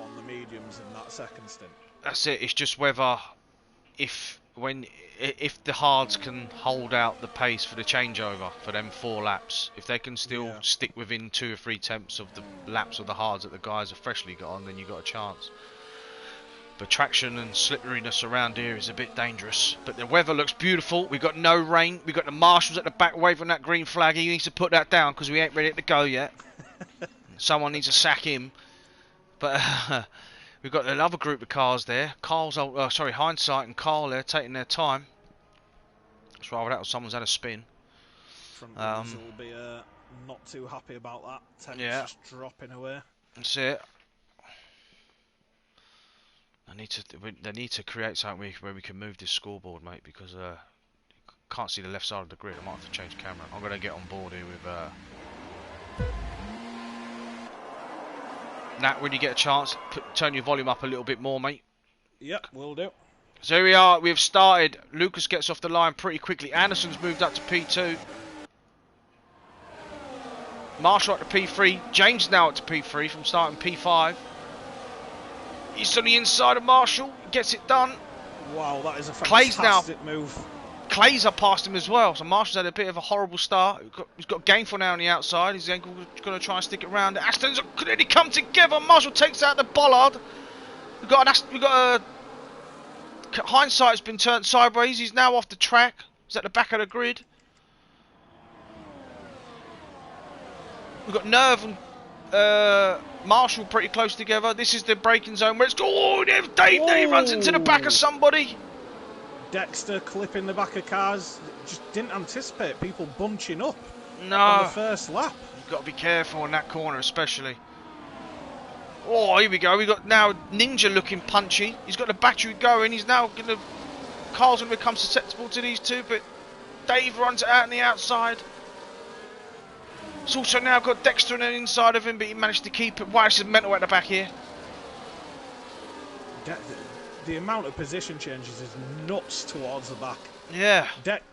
on the mediums in that second stint. That's it. It's just whether if the hards can hold out the pace for the changeover for them 4 laps, if they can still stick within 2 or 3 tenths of the laps of the hards that the guys have freshly got on, then you got a chance. But traction and slipperiness around here is a bit dangerous. But the weather looks beautiful. We've got no rain. We've got the marshals at the back waving that green flag. He needs to put that down because we ain't ready to go yet. Someone needs to sack him. But we've got another group of cars there. Hindsight and Carl there taking their time. It's rather that or someone's had a spin. Front runners will be not too happy about that. Just dropping away. That's it. They need to create something where we can move this scoreboard, mate, because can't see the left side of the grid. I might have to change camera. I'm going to get on board here with Nat, when you get a chance, turn your volume up a little bit more, mate. Yep, will do. So here we are. We've started. Lucas gets off the line pretty quickly. Anderson's moved up to P2. Marshall up to P3. James now up to P3 from starting P5. He's on the inside of Marshall. Gets it done. Wow, that is a fantastic move. Clay's up past him as well. So Marshall's had a bit of a horrible start. He's got Gainful now on the outside. He's going to try and stick it around. Aston's clearly come together. Marshall takes out the bollard. We've got a Hindsight's been turned sideways. He's now off the track. He's at the back of the grid. We've got Nerve and Marshall pretty close together. This is the braking zone where it's... Oh, Dave runs into the back of somebody. Dexter clipping the back of cars. Just didn't anticipate people bunching up on the first lap. You've got to be careful in that corner especially. Oh, here we go. We've got now Ninja looking punchy. He's got the battery going. He's now going to... Carl's going to become susceptible to these two, but Dave runs it out on the outside. It's also now got Dexter on the inside of him, but he managed to keep it. Wow, this is mental at the back here. The amount of position changes is nuts towards the back. Yeah.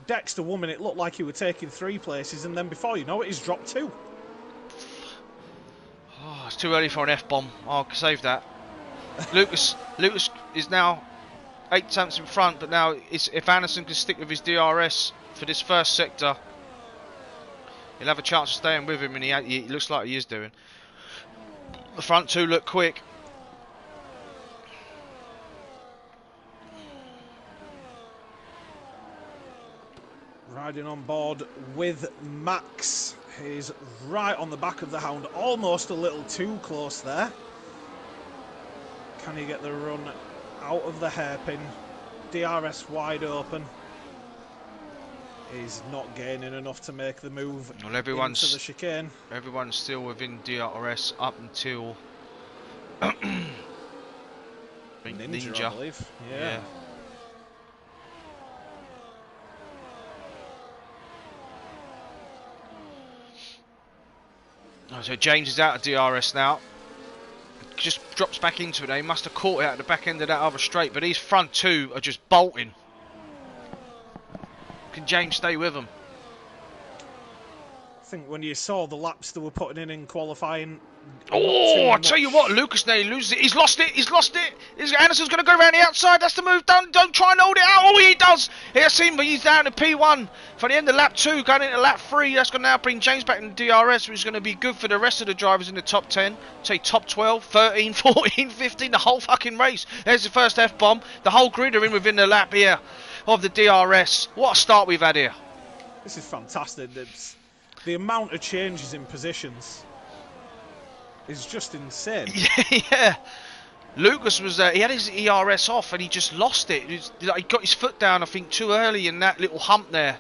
Dexter won, it looked like he were taking 3 places, and then before you know it, he's dropped 2. Oh, it's too early for an F-bomb. I'll save that. Lucas is now 8 tenths in front, but now if Anderson can stick with his DRS for this first sector, he'll have a chance of staying with him, and he looks like he is doing. The front 2 look quick. Riding on board with Max. He's right on the back of the Hound, almost a little too close there. Can he get the run out of the hairpin? DRS wide open. He's not gaining enough to make the move into the chicane. Everyone's still within DRS up until Ninja, I believe. Yeah. Oh, so James is out of DRS now. Just drops back into it now. He must have caught it at the back end of that other straight, but these front 2 are just bolting. Can James stay with them? I think when you saw the laps they were putting in qualifying... Oh, I tell you what, Lucas nearly loses it. He's lost it. Anderson's going to go around the outside. That's the move. Don't try and hold it out. Oh, he does. Here's him, but he's down to P1 for the end of lap 2, going into lap 3. That's going to now bring James back in DRS, which is going to be good for the rest of the drivers in the top 10. Say top 12, 13, 14, 15, the whole fucking race. There's the first F-bomb. The whole grid are in within the lap here of the DRS. What a start we've had here. This is fantastic. The amount of changes in positions is just insane. Yeah. Lucas was he had his ERS off and he just lost it. He got his foot down, I think, too early in that little hump there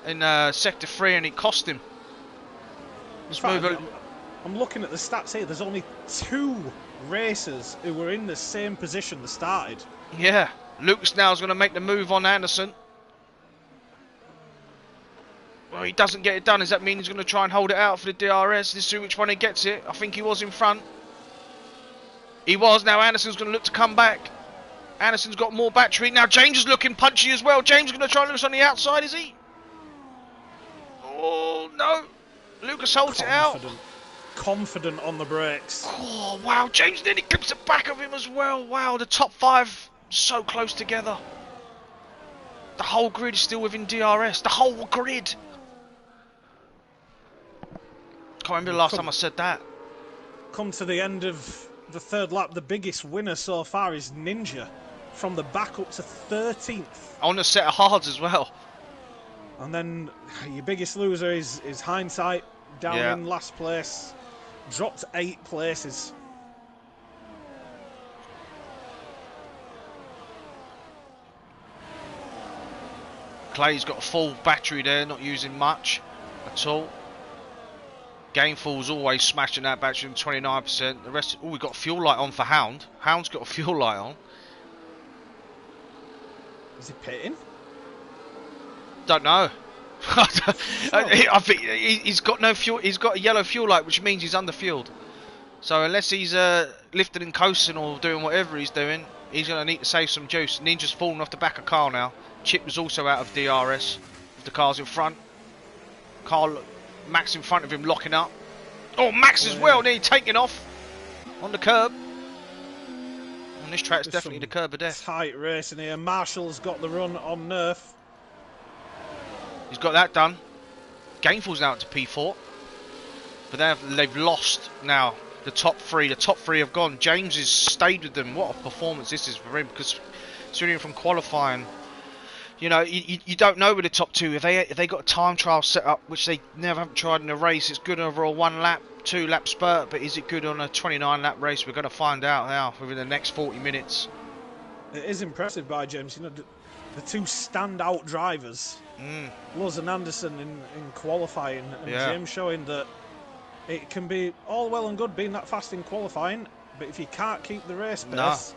in sector 3, and it cost him. I'm looking at the stats here. There's only 2 racers who were in the same position that started. Yeah. Lucas now is going to make the move on Anderson. Well, he doesn't get it done. Does that mean he's going to try and hold it out for the DRS? Let's see which one he gets it. I think he was in front. He was. Now Anderson's going to look to come back. Anderson's got more battery. Now James is looking punchy as well. James is going to try and Lucas on the outside, is he? Oh, no. Lucas holds it out. Confident on the brakes. Oh, wow. James nearly clips the back of him as well. Wow, the top 5 so close together. The whole grid is still within DRS. The whole grid. Can't remember the last time I said that. Come to the end of the 3rd lap. The biggest winner so far is Ninja. From the back up to 13th. On a set of hards as well. And then your biggest loser is Hindsight. Down in last place. Dropped 8 places. Clay's got a full battery there, not using much at all. Gainful's always smashing that battery in 29%. The rest, we've got a fuel light on for Hound. Hound's got a fuel light on. Is he pitting? Don't know. I think he's got no fuel. He's got a yellow fuel light, which means he's underfueled. So unless he's lifting and coasting or doing whatever he's doing, he's going to need to save some juice. Ninja's falling off the back of Carl now. Chip was also out of DRS. The car's in front. Carl, Max in front of him, locking up. Oh, Max as well, nearly taking off on the curb. On this track, it's definitely the curb of death. Tight racing here. Marshall's got the run on Nerf. He's got that done. Gainful's now to P4. But they've lost now the top 3. The top 3 have gone. James has stayed with them. What a performance this is for him. Because considering from qualifying, you know, you don't know with the top 2. If they got a time trial set up, which they never have tried in a race, it's good over a 1 lap, 2 lap spurt. But is it good on a 29 lap race? We're going to find out now within the next 40 minutes. It is impressive by James. You know, the 2 standout drivers, Luz and Anderson in qualifying, and James showing that it can be all well and good being that fast in qualifying, but if you can't keep the race pace...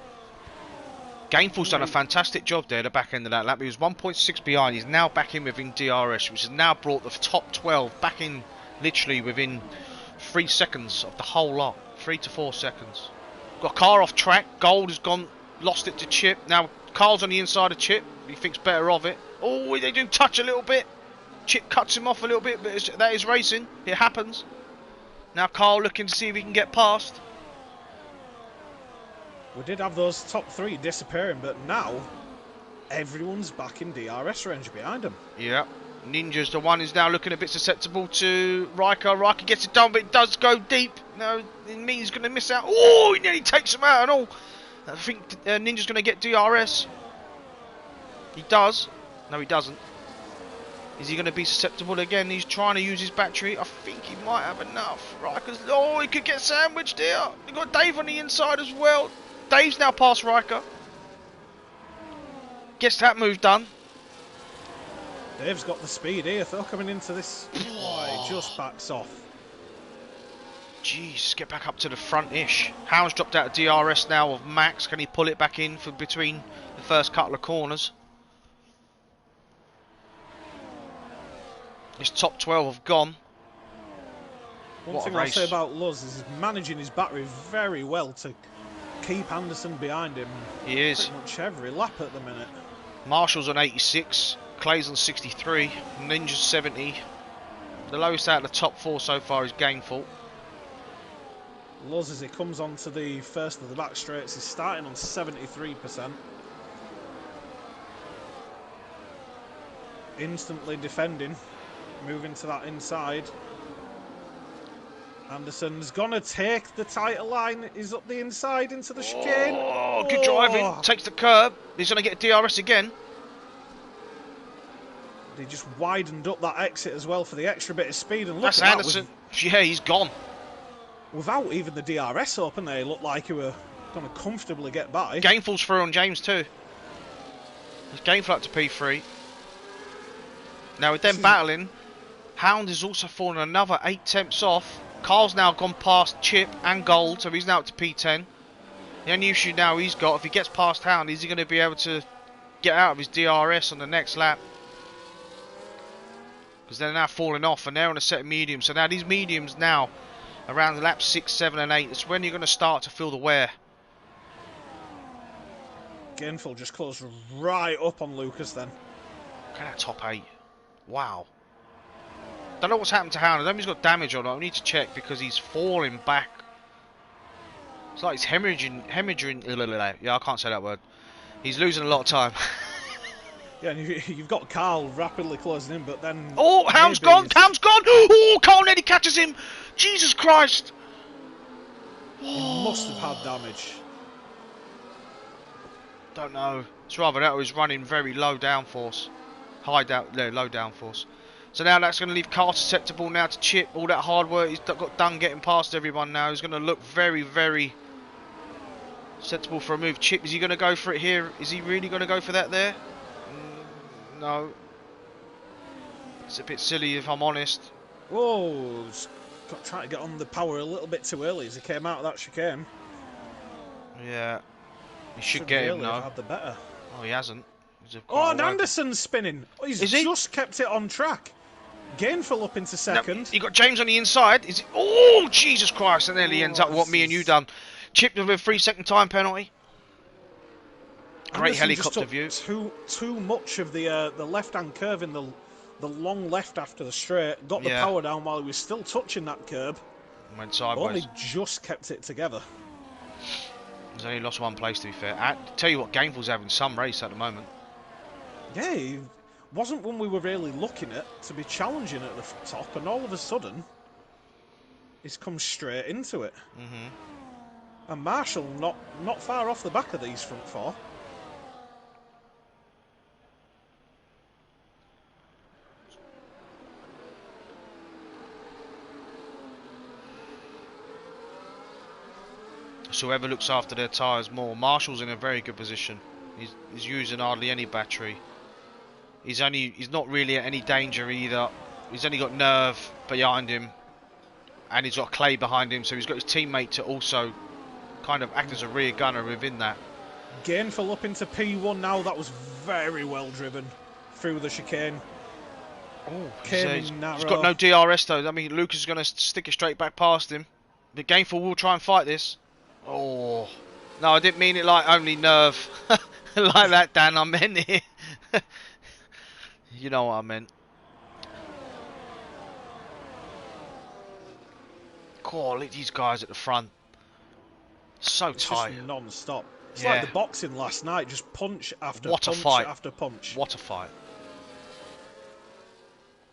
Gainful's done a fantastic job there at the back end of that lap. He was 1.6 behind. He's now back in within DRS, which has now brought the top 12 back in literally within 3 seconds of the whole lot. 3 to 4 seconds. Got a car off track. Gold has gone, lost it to Chip. Now Carl's on the inside of Chip. He thinks better of it. Oh, they do touch a little bit. Chip cuts him off a little bit, but that is racing. It happens. Now Carl looking to see if he can get past. We did have those top 3 disappearing, but now everyone's back in DRS range behind him. Yeah. Ninja's the one who's now looking a bit susceptible to Riker. Riker gets it done, but it does go deep. No, it means he's going to miss out. Oh, he nearly takes him out and all. I think Ninja's going to get DRS. He does. No, he doesn't. Is he going to be susceptible again? He's trying to use his battery. I think he might have enough. Riker's... Oh, he could get sandwiched here. You've got Dave on the inside as well. Dave's now past Riker. Gets that move done. Dave's got the speed here, though, coming into this. Oh, he just backs off. Jeez, get back up to the front-ish. Hound's dropped out of DRS now of Max. Can he pull it back in for between the first couple of corners? His top 12 have gone. One thing I'll say about Luz is he's managing his battery very well to keep Anderson behind him. He is. Pretty much every lap at the minute. Marshall's on 86. Clay's on 63. Ninja's 70. The lowest out of the top 4 so far is Gainful. Luz, as he comes onto the first of the back straights, is starting on 73%. Instantly defending, moving to that inside. Anderson's gonna take the tighter line. He's up the inside into the chicane. Oh, good driving. Takes the curb. He's gonna get DRS again. They just widened up that exit as well for the extra bit of speed. And look That's at Anderson. Yeah, he's gone. Without even the DRS open, they looked like he were going to comfortably get by. Gainful's through on James too. There's Gainful up to P3. Now with them battling, Hound is also fallen another 8 tenths off. Carl's now gone past Chip and Gold, so he's now up to P10. The only issue now he's got, if he gets past Hound, is he going to be able to get out of his DRS on the next lap? Because they're now falling off, and they're on a set of mediums. So now these mediums now, around the laps 6, 7 and 8, it's when you're going to start to feel the wear. Gainful just closed right up on Lucas then. Look at that top 8. Wow. Don't know what's happened to Hound. I don't know if he's got damage or not. We need to check because he's falling back. It's like he's hemorrhaging. Yeah, I can't say that word. He's losing a lot of time. Yeah, and you've got Carl rapidly closing in, but then... Oh, Hound's gone! Hound's gone! Oh, Carl nearly catches him! Jesus Christ! He must have had damage. Don't know. It's rather that was running very low downforce. Low downforce. So now that's going to leave Carl susceptible now to Chip. All that hard work he's got done getting past everyone now. He's going to look very, very susceptible for a move. Chip, is he going to go for it here? Is he really going to go for that there? No. It's a bit silly if I'm honest. Whoa, got trying to get on the power a little bit too early as he came out of that chicane. Yeah. He should get him though. Had the better. Oh, he hasn't. Oh, and Anderson's spinning. Oh, he's just kept it on track. Gainful up into second. No, he got James on the inside. Is it? Oh, Jesus Christ. And then he ends up what me and you done. Chipped with a 3-second time penalty. Great helicopter view. Too much of the left-hand curve in the long left after the straight. Got the power down while he was still touching that curb. Went sideways. Only just kept it together. He's only lost one place, to be fair. I tell you what, Gainful's having some race at the moment. Yeah, he wasn't one we were really looking at to be challenging at the top, and all of a sudden, he's come straight into it. And Marshall not far off the back of these front four. So whoever looks after their tyres more. Marshall's in a very good position. He's using hardly any battery. He's not really at any danger either. He's only got Nerve behind him, and he's got Clay behind him, so he's got his teammate to also kind of act as a rear gunner within that. Gainful up into P1 now. That was very well driven through the chicane. Oh, he's got no DRS though. I mean, Lucas is going to stick it straight back past him. But Gainful will try and fight this. Oh no, I didn't mean it like only Nerve like that, Dan. I meant it. You know what I meant. God, look at these guys at the front. So tight. Just non-stop. It's like the boxing last night, just punch after punch after punch. What a fight.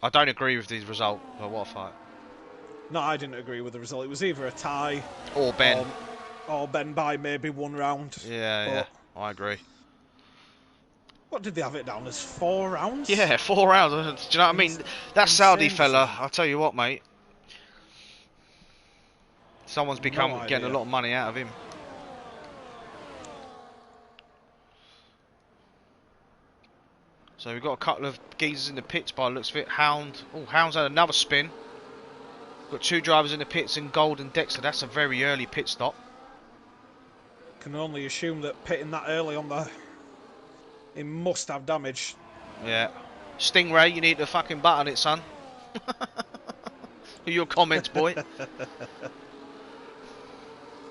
I don't agree with the result, but what a fight. No, I didn't agree with the result. It was either a tie or Ben. Or Ben by maybe 1 round. Yeah, I agree. What did they have it down as? 4 rounds? Yeah, 4 rounds. Do you know what I mean? That Saudi fella, I'll tell you what, mate. Someone's getting a lot of money out of him. So we've got a couple of geezers in the pits by the looks of it. Hound. Oh, Hound's had another spin. Got 2 drivers in the pits in Gold and Dexter. That's a very early pit stop. Can only assume that pitting that early on the... It must have damage. Yeah. Stingray, you need to fucking button it, son. Your comments, boy.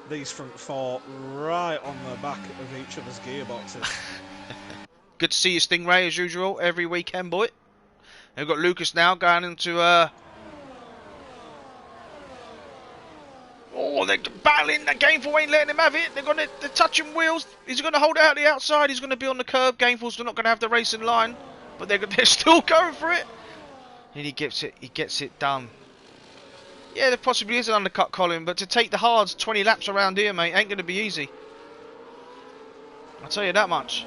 These front 4 right on the back of each other's gearboxes. Good to see you, Stingray, as usual, every weekend, boy. And we've got Lucas now going into... Oh, they're battling. That Gainful ain't letting him have it. They're touching wheels. He's going to hold it out the outside. He's going to be on the curb. Gainful's not going to have the racing line. But they're still going for it. And he gets it done. Yeah, there possibly is an undercut, Colin. But to take the hards 20 laps around here, mate, ain't going to be easy. I'll tell you that much.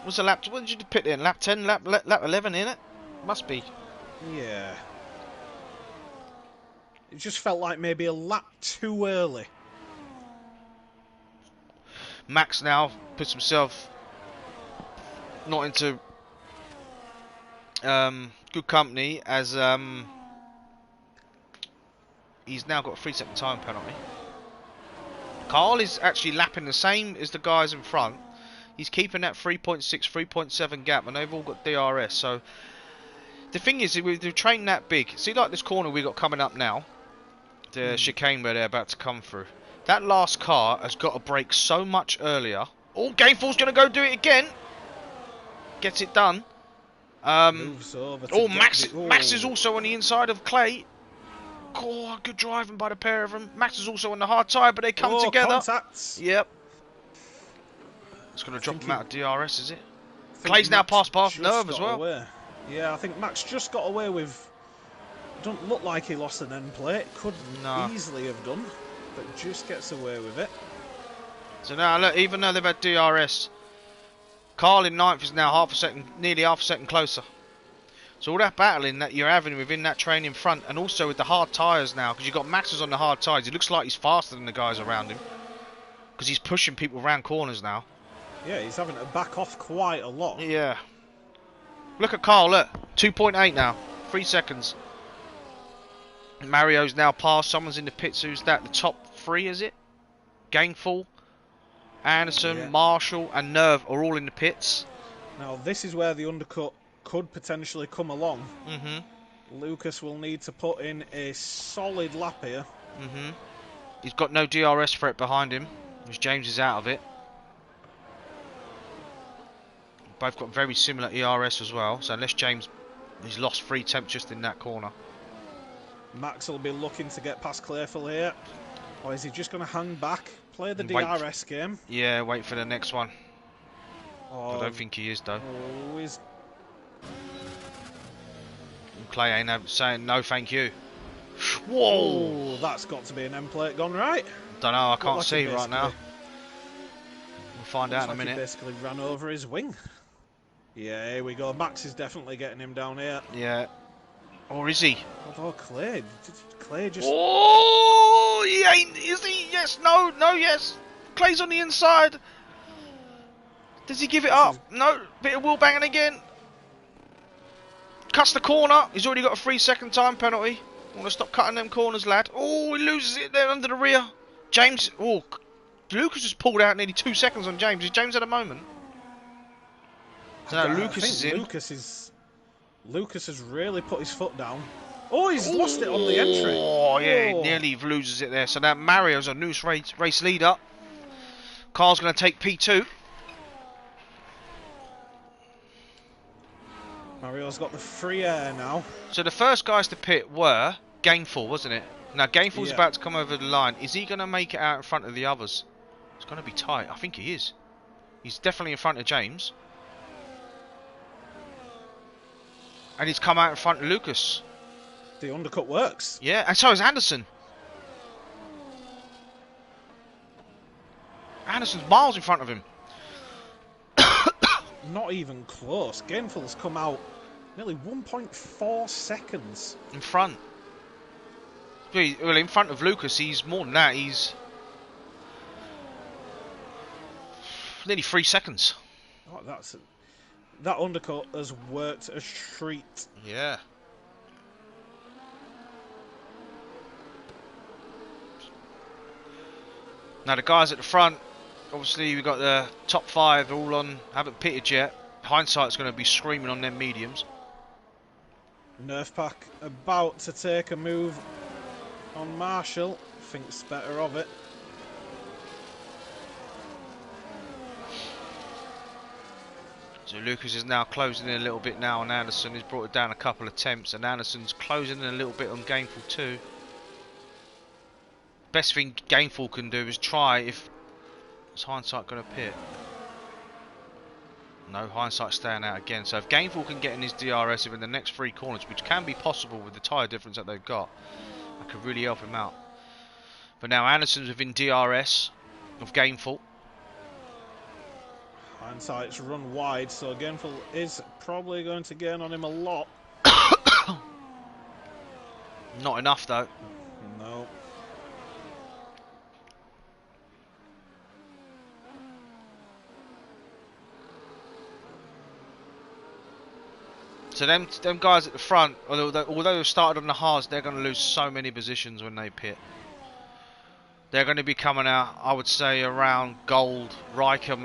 What's the lap? What did you pit in? Lap 10, lap 11, innit? Must be. Yeah. It just felt like maybe a lap too early. Max now puts himself not into good company as he's now got a 3-second time penalty. Carl is actually lapping the same as the guys in front. He's keeping that 3.6, 3.7 gap, and they've all got DRS. So the thing is, they've trained that big. See, like this corner we got coming up now, the chicane where they're about to come through. That last car has got to brake so much earlier. Oh, Gainful's going to go do it again. Gets it done. Moves over to Max is also on the inside of Clay. Oh, good driving by the pair of them. Max is also on the hard tyre, but they come together. Contacts. Yep. It's going to drop him out of DRS, is it? Clay's now past Nerve as well. Away. Yeah, I think Max just got away with... Don't look like he lost an end plate. Could easily have done, but just gets away with it. So now, look, even though they've had DRS, Carl in 9th is now nearly half a second closer. So all that battling that you're having within that train in front, and also with the hard tyres now, because you've got Max's on the hard tyres, it looks like he's faster than the guys around him, because he's pushing people around corners now. Yeah, he's having to back off quite a lot. Yeah. Look at Carl, look, 2.8 now, 3 seconds. Mario's now passed, someone's in the pits, who's that, the top 3 is it? Gainful, Anderson, Marshall and Nerve are all in the pits. Now this is where the undercut could potentially come along. Mm-hmm. Lucas will need to put in a solid lap here. Mm-hmm. He's got no DRS threat behind him, because James is out of it. Both got very similar ERS as well, so unless James, he's lost 3 temps just in that corner. Max will be looking to get past Clayful here. Or is he just going to hang back, play the DRS game? Yeah, wait for the next one. Oh, I don't think he is though. Oh, he's... Clay ain't saying no thank you. Whoa! Oh, that's got to be an end plate gone right. Don't know, I can't see right now. We'll find out in a minute. He basically ran over his wing. Yeah, here we go. Max is definitely getting him down here. Yeah. Or is he? Although Clay just... Oh, he ain't, is he? Yes, no, yes. Clay's on the inside. Does he give it up? No, bit of wheel banging again. Cuts the corner. He's already got a 3-second time penalty. Want to stop cutting them corners, lad. Oh, he loses it there under the rear. James, oh, Lucas just pulled out nearly 2 seconds on James. Is James at a moment? So now Lucas is in. Lucas has really put his foot down. Oh, he's lost it on the entry. Oh, yeah, he nearly loses it there. So now Mario's a new race leader. Carl's going to take P2. Mario's got the free air now. So the first guys to pit were Gainful, wasn't it? Now Gainful's about to come over the line. Is he going to make it out in front of the others? It's going to be tight. I think he is. He's definitely in front of James. And he's come out in front of Lucas. The undercut works. Yeah, and so is Anderson. Anderson's miles in front of him. Not even close. Gainful's come out nearly 1.4 seconds. In front. Well, in front of Lucas, he's more than that. He's nearly 3 seconds. Oh, that undercut has worked a treat. Yeah. Now the guys at the front, obviously we've got the top 5 all on, haven't pitted yet. Hindsight's going to be screaming on them mediums. Nerf Pack about to take a move on Marshall. Thinks better of it. So Lucas is now closing in a little bit now on Anderson. He's brought it down a couple of attempts, and Anderson's closing in a little bit on Gainful too. Best thing Gainful can do is try if... Is Hindsight going to pit? No, Hindsight's staying out again. So if Gainful can get in his DRS within the next 3 corners, which can be possible with the tyre difference that they've got, that could really help him out. But now Anderson's within DRS of Gainful. Hindsight's run wide, so Gainful is probably going to gain on him a lot. Not enough though. No. So them guys at the front, although they've started on the hards, they're going to lose so many positions when they pit. They're going to be coming out, I would say, around Gold, Riker,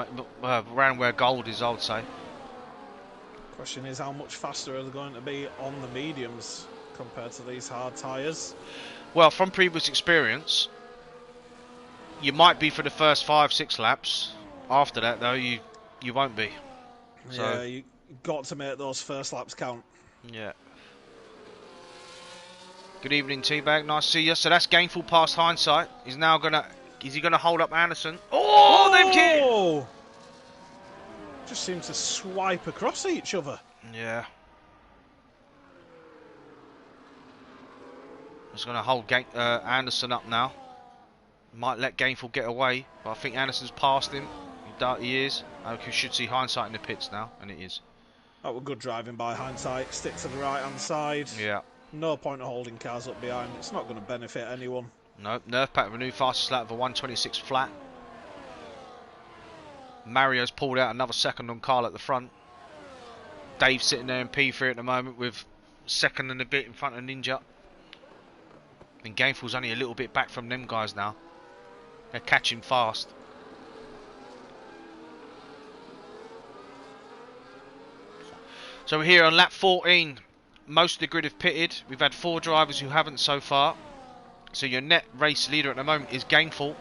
around where Gold is, I would say. Question is, how much faster are they going to be on the mediums compared to these hard tyres? Well, from previous experience, you might be for the first 5-6 laps. After that, though, you won't be. So, yeah, you got to make those first laps count. Yeah. Good evening, Teabag. Nice to see you. So that's Gainful past Hindsight. Is he gonna hold up Anderson? Oh, they've kicked! Just seem to swipe across each other. Yeah. He's gonna hold Anderson up now. Might let Gainful get away, but I think Anderson's past him. He is. Okay, should see Hindsight in the pits now, and it is. That was good driving by Hindsight. Stick to the right hand side. Yeah. No point of holding cars up behind. It's not going to benefit anyone. No. Nerf pack of a new fastest lap of a 126 flat. Mario's pulled out another second on Carl at the front. Dave's sitting there in P3 at the moment with second and a bit in front of Ninja. And Gainful's only a little bit back from them guys now. They're catching fast. So we're here on lap 14. Most of the grid have pitted. We've had 4 drivers who haven't so far. So your net race leader at the moment is Gainful,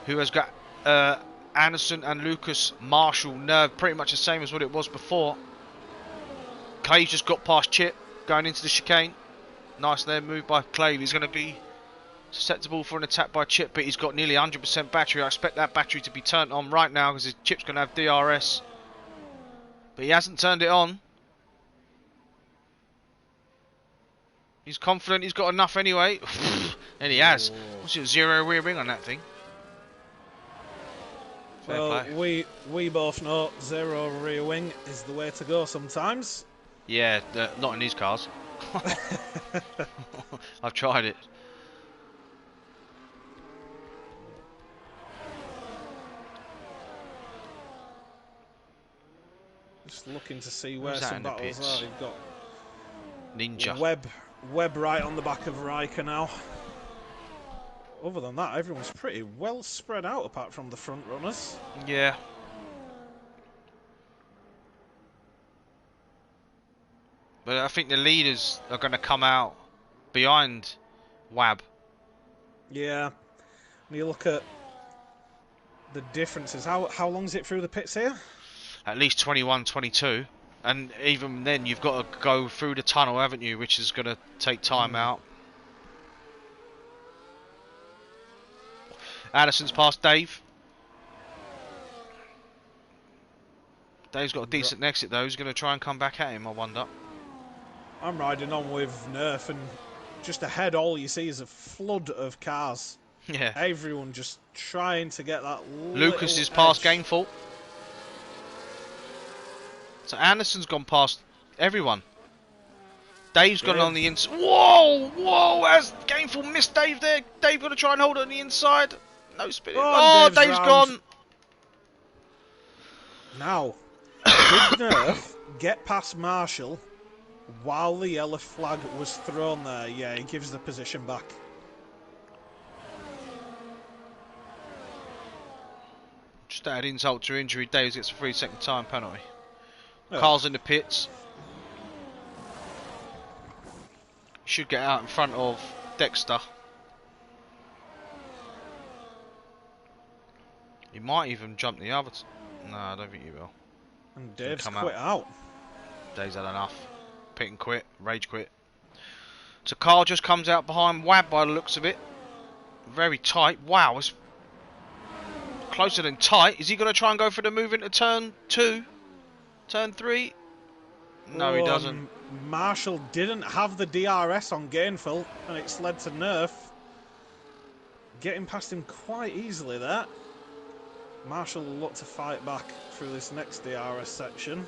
who has got Anderson and Lucas, Marshall, Nerve, pretty much the same as what it was before. Clay just got past Chip, going into the chicane. Nice there move by Clay. He's going to be susceptible for an attack by Chip, but he's got nearly 100% battery. I expect that battery to be turned on right now because his Chip's going to have DRS. But he hasn't turned it on. He's confident he's got enough anyway. And he has. What's your 0 rear wing on that thing? Fair well, we both know 0 rear wing is the way to go sometimes. Yeah, not in these cars. I've tried it. Just looking to see where some battles are. They've got Ninja. Webb right on the back of Riker now. Other than that, everyone's pretty well spread out apart from the front runners. Yeah. But I think the leaders are going to come out behind Wab. Yeah. When you look at the differences, how long is it through the pits here? At least 21, 22. And even then, you've got to go through the tunnel, haven't you? Which is going to take time out. Addison's past Dave. Dave's got a decent exit though. He's going to try and come back at him, I wonder. I'm riding on with Nerf, and just ahead all you see is a flood of cars. Yeah. Everyone just trying to get that Lucas is past Gainful. So Anderson's gone past everyone. Dave's gone on the inside. Whoa! Whoa! Has Gainful missed Dave there? Dave got to try and hold it on the inside. No spinning. Oh, Dave's gone. Now, did Nerf get past Marshall while the yellow flag was thrown there? Yeah, he gives the position back. Just add insult to injury. Daves gets a 3-second time penalty. Oh. Carl's in the pits. Should get out in front of Dexter. He might even jump the other. No, I don't think he will. And Dave's quit out. Dave's had enough. Pit and quit. Rage quit. So Carl just comes out behind Wab by the looks of it. Very tight. Wow, it's closer than tight. Is he going to try and go for the move into turn 2? Turn 3? No, he doesn't. Marshall didn't have the DRS on Gainful, and it's led to Nerf getting past him quite easily there. Marshall will look to fight back through this next DRS section.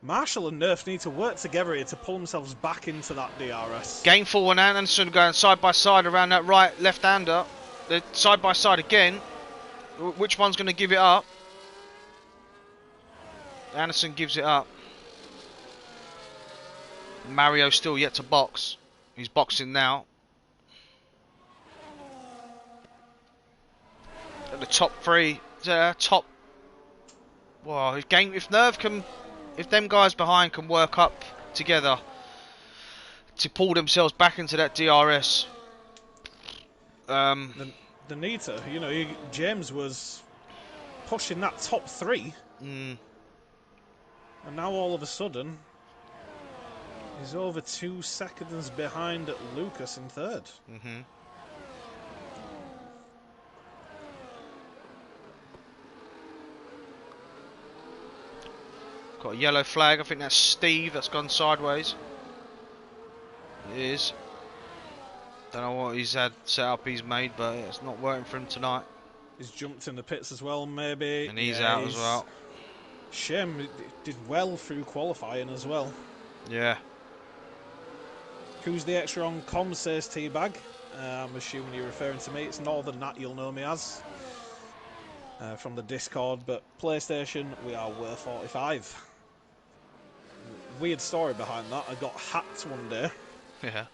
Marshall and Nerf need to work together here to pull themselves back into that DRS. Gainful and Anderson going side by side around that right left-hander. They're side by side again. Which one's going to give it up? Anderson gives it up. Mario still yet to box. He's boxing now. At the top three, top. Well, if Nerve can, if them guys behind can work up together to pull themselves back into that DRS. The need to, you know, James was pushing that top three, and now all of a sudden he's over 2 seconds behind Lucas in third. Got a yellow flag. I think that's Steve that's gone sideways. It is. Don't know what he's had set up he's made, but it's not working for him tonight. He's jumped in the pits as well, maybe. And he's out as well. Shem did well through qualifying as well. Yeah. Who's the extra on comms, says Teabag? I'm assuming you're referring to me. It's Northern Nat, you'll know me as. From the Discord, but PlayStation, we are worth 45. Weird story behind that. I got hacked one day. Yeah.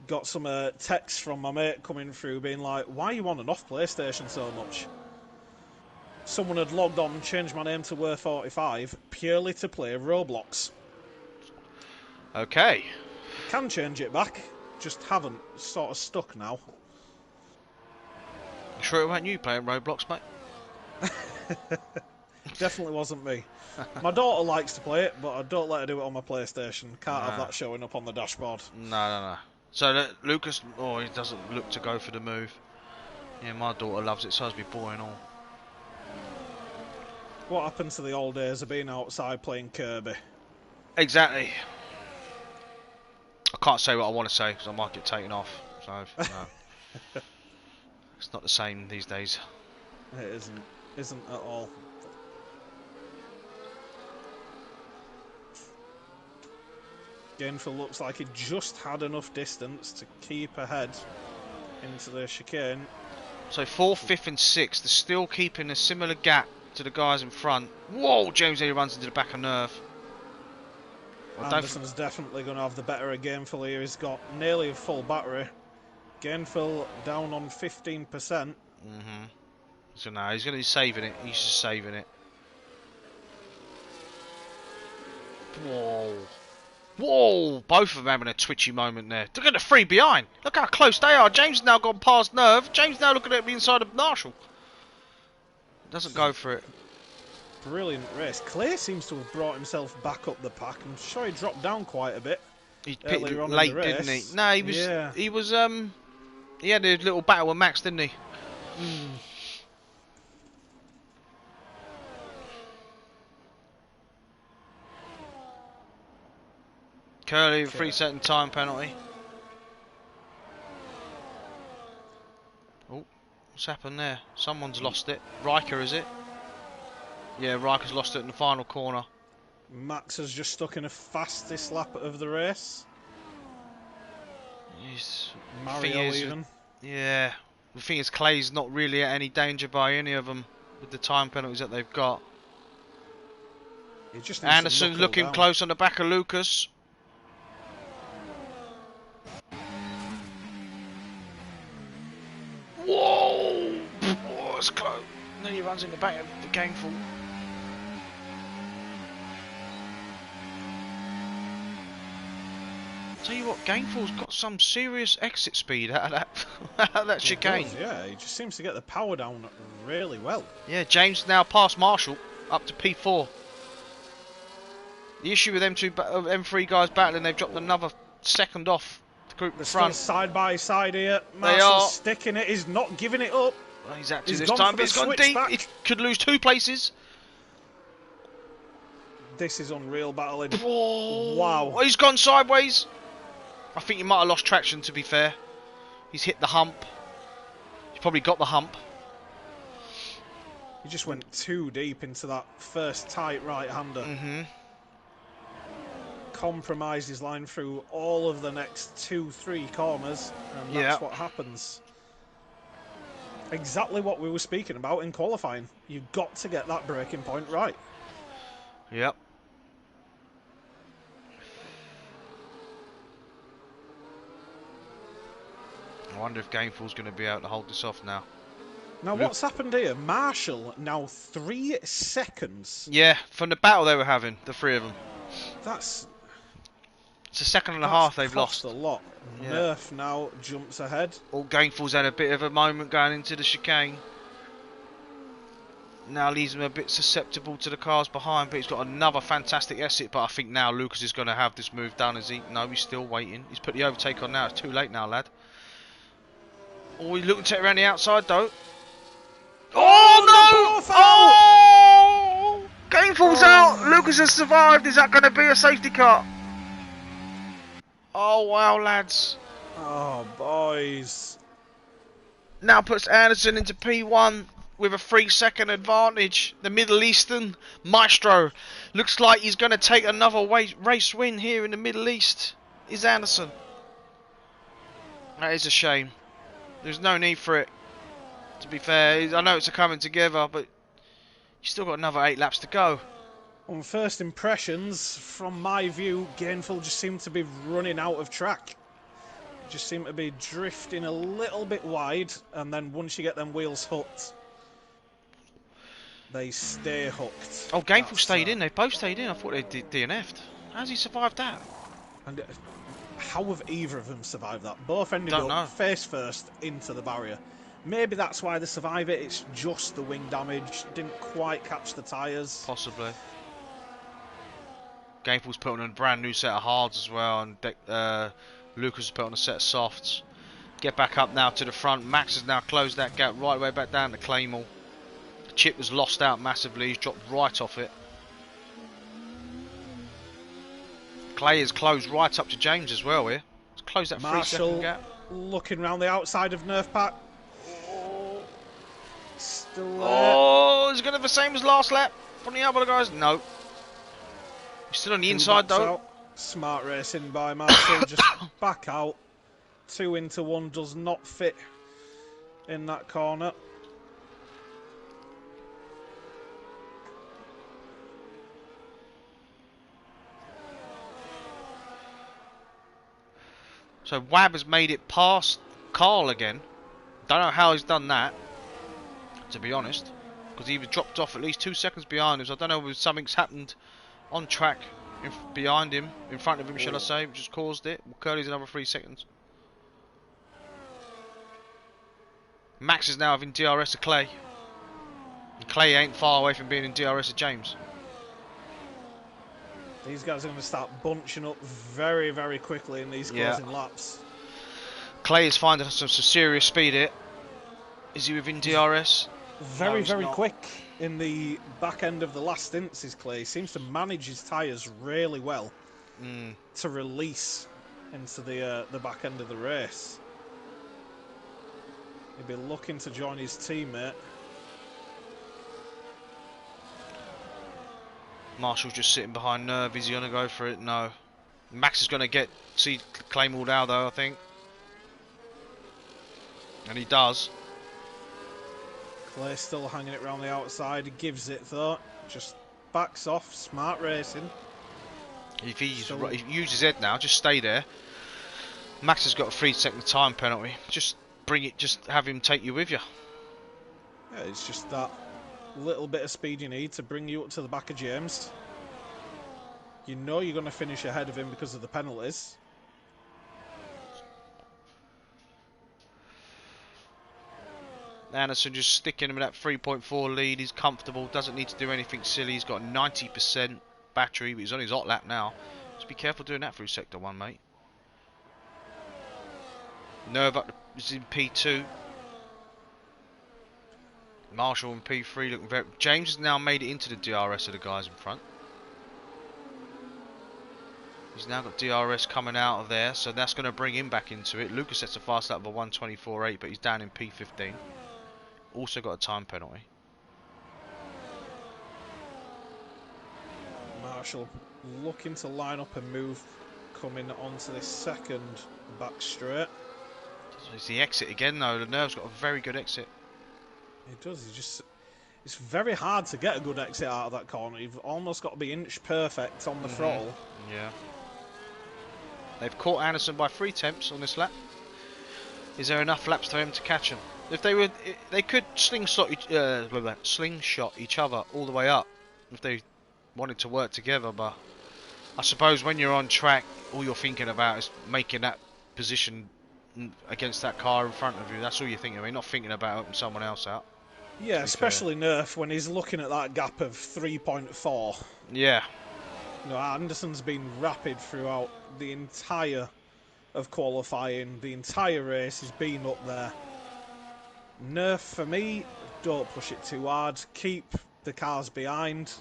Got some text from my mate coming through being like, why are you on and off PlayStation so much? Someone had logged on and changed my name to Worth 45 purely to play Roblox. Okay. Can change it back, just haven't. Sort of stuck now. You sure it weren't you playing Roblox, mate? Definitely wasn't me. My daughter likes to play it, but I don't let her do it on my PlayStation. Can't have that showing up on the dashboard. No. So Lucas, he doesn't look to go for the move. Yeah, my daughter loves it, so does my boy and all. What happened to the old days of being outside playing Kirby? Exactly. I can't say what I want to say because I might get taken off. So no. It's not the same these days. It isn't at all. Gainful looks like he just had enough distance to keep ahead into the chicane. So 4th, 5th and 6th, they're still keeping a similar gap to the guys in front. Whoa, James nearly runs into the back of Nerve. Anderson's definitely going to have the better of Gainful here. He's got nearly a full battery. Gainful down on 15%. So now he's going to be saving it. He's just saving it. Whoa, both of them having a twitchy moment there. Look at the three behind. Look how close they are. James has now gone past Nerve. James now looking at the inside of Marshall. Doesn't go for it. Brilliant race. Clay seems to have brought himself back up the pack. I'm sure he dropped down quite a bit. He pitted late, didn't he? No, he was. Yeah. He was. He had a little battle with Max, didn't he? Curly, 3 second time penalty. Oh, what's happened there? Someone's lost it. Riker, is it? Yeah, Riker's lost it in the final corner. Max has just stuck in the fastest lap of the race. Mario even. Yeah. The thing is, Clay's not really at any danger by any of them with the time penalties that they've got. Anderson's looking close on the back of Lucas. Whoa! Oh, it's close. And then he runs in the back of the Gainful. Tell you what, Gainful's got some serious exit speed out of that chicane. Yeah, he just seems to get the power down really well. Yeah, James now past Marshall up to P4. The issue with them three guys battling, they've dropped another second off the group in front. Side by side here. Marshall's sticking it. He's not giving it up. Well, he's active this time, but he's gone deep. He could lose 2 places. This is unreal battling. Whoa. Wow. Oh, he's gone sideways. I think he might have lost traction, to be fair. He's hit the hump. He's probably got the hump. He just went too deep into that first tight right-hander. Compromised his line through all of the next 2-3 corners, and that's what happens. Exactly what we were speaking about in qualifying. You've got to get that braking point right. Yep. I wonder if Gainful's going to be able to hold this off now. Now, what's happened here? Marshall now 3 seconds. Yeah, from the battle they were having, the three of them. It's a second and a half they've lost. A lot. Yeah. Nerf now jumps ahead. All Gainful's had a bit of a moment going into the chicane. Now leaves him a bit susceptible to the cars behind, but he's got another fantastic exit. But I think now Lucas is going to have this move done. Is he? No, he's still waiting. He's put the overtake on now. It's too late now, lad. Oh, he's looking to take around the outside though. Oh no! Oh! Gainful's out. Lucas has survived. Is that going to be a safety car? Oh wow, lads. Oh boys. Now puts Anderson into P1 with a 3-second advantage. The Middle Eastern maestro looks like he's going to take another race win here in the Middle East. Is Anderson? That is a shame. There's no need for it. To be fair, I know it's a coming together, but you still got another 8 laps to go. On first impressions, from my view, Gainful just seemed to be running out of track. Just seemed to be drifting a little bit wide, and then once you get them wheels hooked, they stay hooked. Oh, Gainful stayed in. They both stayed in. I thought they DNF'd. How's he survived that? And how have either of them survived that? Both ended up face first into the barrier. Maybe that's why they survive it. It's just the wing damage. Didn't quite catch the tyres. Possibly. Gainful's put on a brand new set of hards as well, and Lucas has put on a set of softs. Get back up now to the front. Max has now closed that gap right way back down to Claymore. The chip was lost out massively. He's dropped right off it. Clay has closed right up to James as well here. He's closed that 3-second gap. Looking round the outside of Nerf Pack. Still there. Oh, is it going to be the same as last lap from the other guys? No. He's still on the inside though. Out. Smart racing by Marshall. Just back out. 2 into 1 does not fit in that corner. So Wab has made it past Carl again. Don't know how he's done that, to be honest, because he was dropped off at least 2 seconds behind us. I don't know if something's happened on track behind him, in front of him, shall I say, which has caused it. Curly's another 3 seconds. Max is now having DRS of Clay. And Clay ain't far away from being in DRS of James. These guys are going to start bunching up very, very quickly in these closing laps. Clay is finding some serious speed here. Is he within DRS? Very, very quick in the back end of the last stints is Clay. He seems to manage his tyres really well to release into the back end of the race. He'll be looking to join his teammate. Marshall's just sitting behind Nerve. Is he going to go for it? No. Max is going to see Claymore now though, I think. And he does. Clay still hanging it around the outside. He gives it though. Just backs off. Smart racing. If he uses his head now, just stay there. Max has got a 3-second time penalty. Just bring it. Just have him take you with you. Yeah, it's just that little bit of speed you need to bring you up to the back of James. You know you're going to finish ahead of him because of the penalties. Anderson just sticking him with that 3.4 lead. He's comfortable, doesn't need to do anything silly. He's got 90% battery, but he's on his hot lap now. Just be careful doing that through Sector 1, mate. Nerve up is in P2. Marshall in P3 looking very... James has now made it into the DRS of the guys in front. He's now got DRS coming out of there, so that's going to bring him back into it. Lucas sets a fast lap of a 1:24.8, but he's down in P15. Also got a time penalty. Marshall looking to line up a move coming onto this second back straight. So it's the exit again, though. The Nerve's got a very good exit. It does. It's very hard to get a good exit out of that corner. You've almost got to be inch perfect on the throttle. Yeah. They've caught Anderson by 3 temps on this lap. Is there enough laps for him to catch him? If they could slingshot each other all the way up if they wanted to work together. But I suppose when you're on track, all you're thinking about is making that position against that car in front of you. That's all you're thinking of. You're not thinking about helping someone else out. Yeah, especially Nerf when he's looking at that gap of 3.4. Yeah. You know, Anderson's been rapid throughout the entire of qualifying, the entire race. He's been up there. Nerf, for me, don't push it too hard. Keep the cars behind.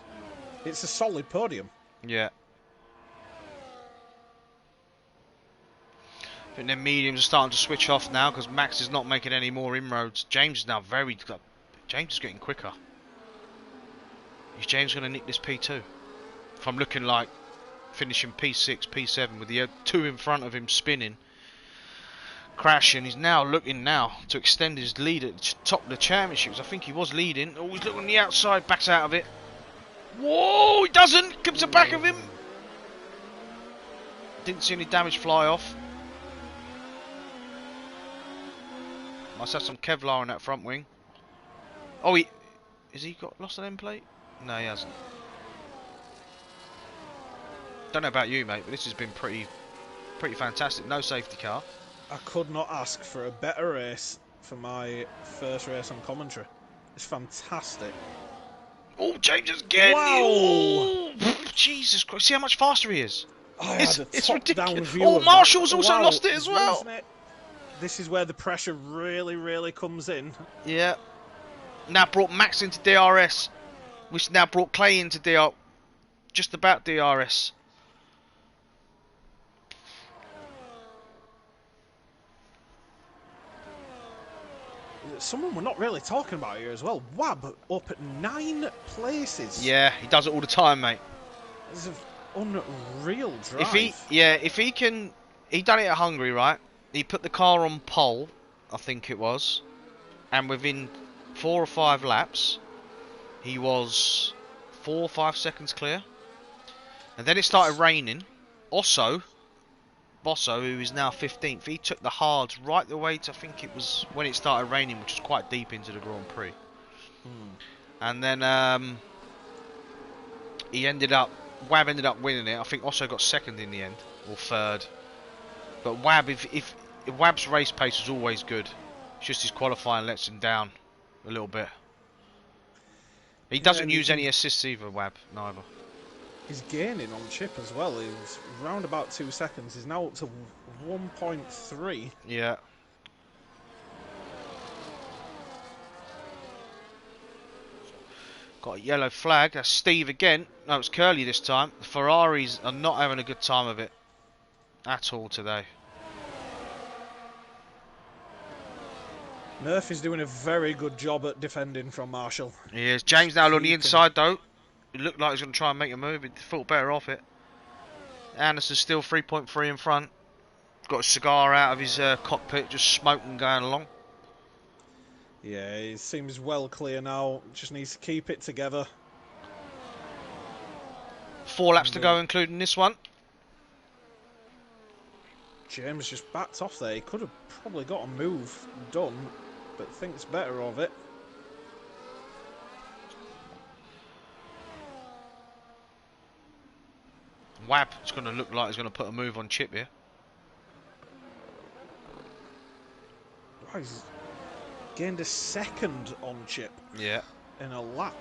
It's a solid podium. Yeah. I think their mediums are starting to switch off now because Max is not making any more inroads. James is now James is getting quicker. Is James going to nick this P2? If I'm looking like finishing P6, P7 with the 2 in front of him spinning, crashing, he's now looking to extend his lead at the top of the championships. I think he was leading. Oh, he's looking on the outside, backs out of it. Whoa, he doesn't! Comes the back of him. Didn't see any damage fly off. Must have some Kevlar on that front wing. Oh, has he got lost an end plate? No, he hasn't. Don't know about you, mate, but this has been pretty fantastic. No safety car. I could not ask for a better race for my first race on commentary. It's fantastic. Oh, James is getting wow. Oh, Jesus Christ. See how much faster he is? It's ridiculous. View oh, Marshall's also lost it as well. This is where the pressure really comes in. Yeah. Now brought Max into DRS, which now brought Clay into just about DRS. Someone we're not really talking about here as well. Wab up at 9 places. Yeah, he does it all the time, mate. This is an unreal drive. If he can, he done it at Hungary, right? He put the car on pole, I think it was, and within 4 or 5 laps, he was 4 or 5 seconds clear. And then it started raining. Bosso, who is now 15th, he took the hards right the way to, I think it was when it started raining, which was quite deep into the Grand Prix. And then Wab ended up winning it. I think Osso got second in the end, or third. But Wab, if Wab's race pace was always good, it's just his qualifying lets him down a little bit. He doesn't use any assists either, Wab, neither. He's gaining on chip as well. He was round about 2 seconds. He's now up to 1.3. Yeah. Got a yellow flag. That's Steve again. No, it's Curly this time. The Ferraris are not having a good time of it at all today. Nerf is doing a very good job at defending from Marshall. He is. James now on the inside though. It looked like he was going to try and make a move. He thought better off it. Anderson's still 3.3 in front. Got a cigar out of his cockpit, just smoking going along. Yeah, he seems well clear now. Just needs to keep it together. 4 laps to go, including this one. James just backed off there. He could have probably got a move done, but thinks better of it. Wab is going to look like he's going to put a move on chip here. Wow, he's gained a second on chip. Yeah. In a lap.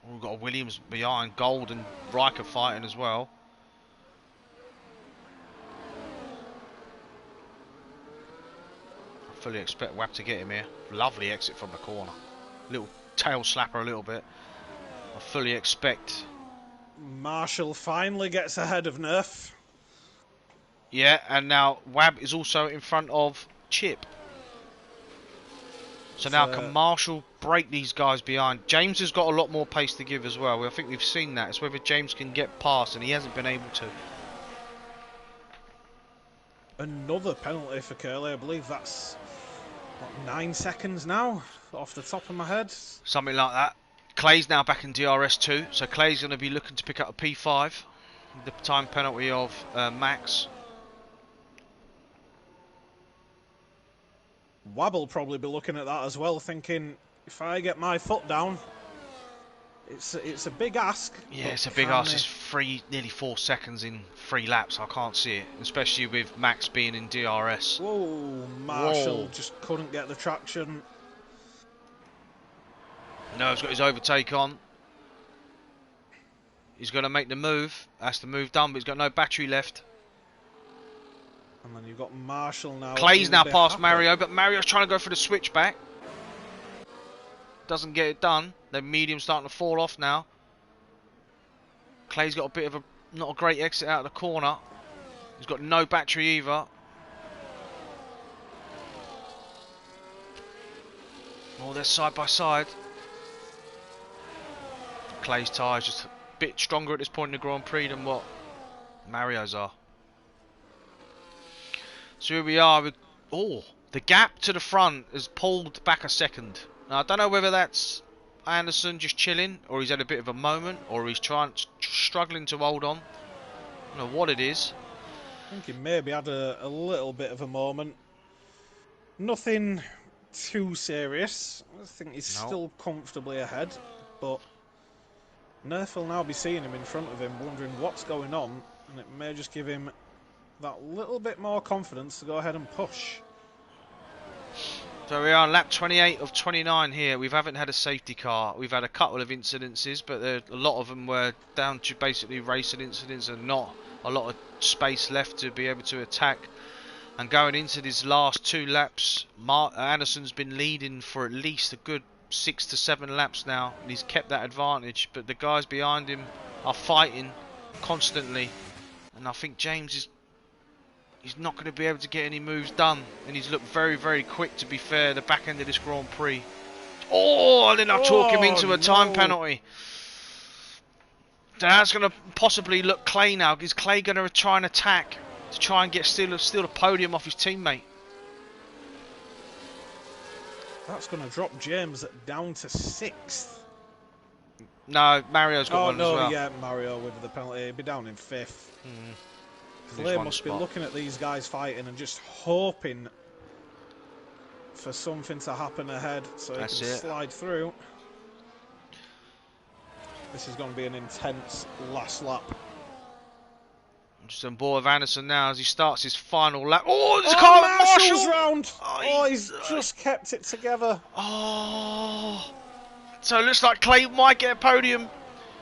We've got a Williams behind, Gold and Riker fighting as well. I fully expect Wab to get him here. Lovely exit from the corner. Little tail slapper a little bit. I fully expect Marshall finally gets ahead of Nerf. Yeah, and now Wab is also in front of Chip. So now can Marshall break these guys behind? James has got a lot more pace to give as well. I think we've seen that. It's whether James can get past, and he hasn't been able to. Another penalty for Curly. I believe that's, what, 9 seconds now, off the top of my head. Something like that. Clay's now back in DRS 2, so Clay's going to be looking to pick up a P5. The time penalty of Max. Wab'll probably be looking at that as well, thinking, if I get my foot down, it's a big ask. Yeah, it's a big ask. It's nearly 4 seconds in 3 laps. I can't see it, especially with Max being in DRS. Whoa, Marshall just couldn't get the traction. Nerv's got his overtake on. He's going to make the move. That's the move done, but he's got no battery left. And then you've got Marshall now. Clay's now past Mario, but Mario's trying to go for the switchback. Doesn't get it done. The medium's starting to fall off now. Clay's got a bit of not a great exit out of the corner. He's got no battery either. Oh, they're side by side. Clay's tyres just a bit stronger at this point in the Grand Prix than what Mario's are. So here we are with, the gap to the front has pulled back a second. Now I don't know whether that's Anderson just chilling, or he's had a bit of a moment, or he's struggling to hold on. I don't know what it is. I think he maybe had a little bit of a moment. Nothing too serious. I think he's still comfortably ahead, but Nerf will now be seeing him in front of him, wondering what's going on, and it may just give him that little bit more confidence to go ahead and push. So we are on lap 28 of 29 here. We haven't had a safety car. We've had a couple of incidences, but a lot of them were down to basically racing incidents and not a lot of space left to be able to attack. And going into these last 2 laps, Anderson's been leading for at least a good 6 to 7 laps now, and he's kept that advantage. But the guys behind him are fighting constantly, and I think James he's not going to be able to get any moves done, and he's looked very, very quick, to be fair, the back end of this Grand Prix. Oh, and then I'll talk him into a time penalty. That's going to possibly look Clay now. Is Clay going to try and attack to try and get steal the podium off his teammate? That's going to drop James down to 6th. No, Mario's got one as well. Yeah, Mario with the penalty. He'd be down in 5th. Clay must be looking at these guys fighting and just hoping for something to happen ahead so he can slide through. This is going to be an intense last lap. Just on board with Anderson now as he starts his final lap. Oh, there's a car with Marshall's round! Oh, he's just kept it together. Oh. So it looks like Clay might get a podium.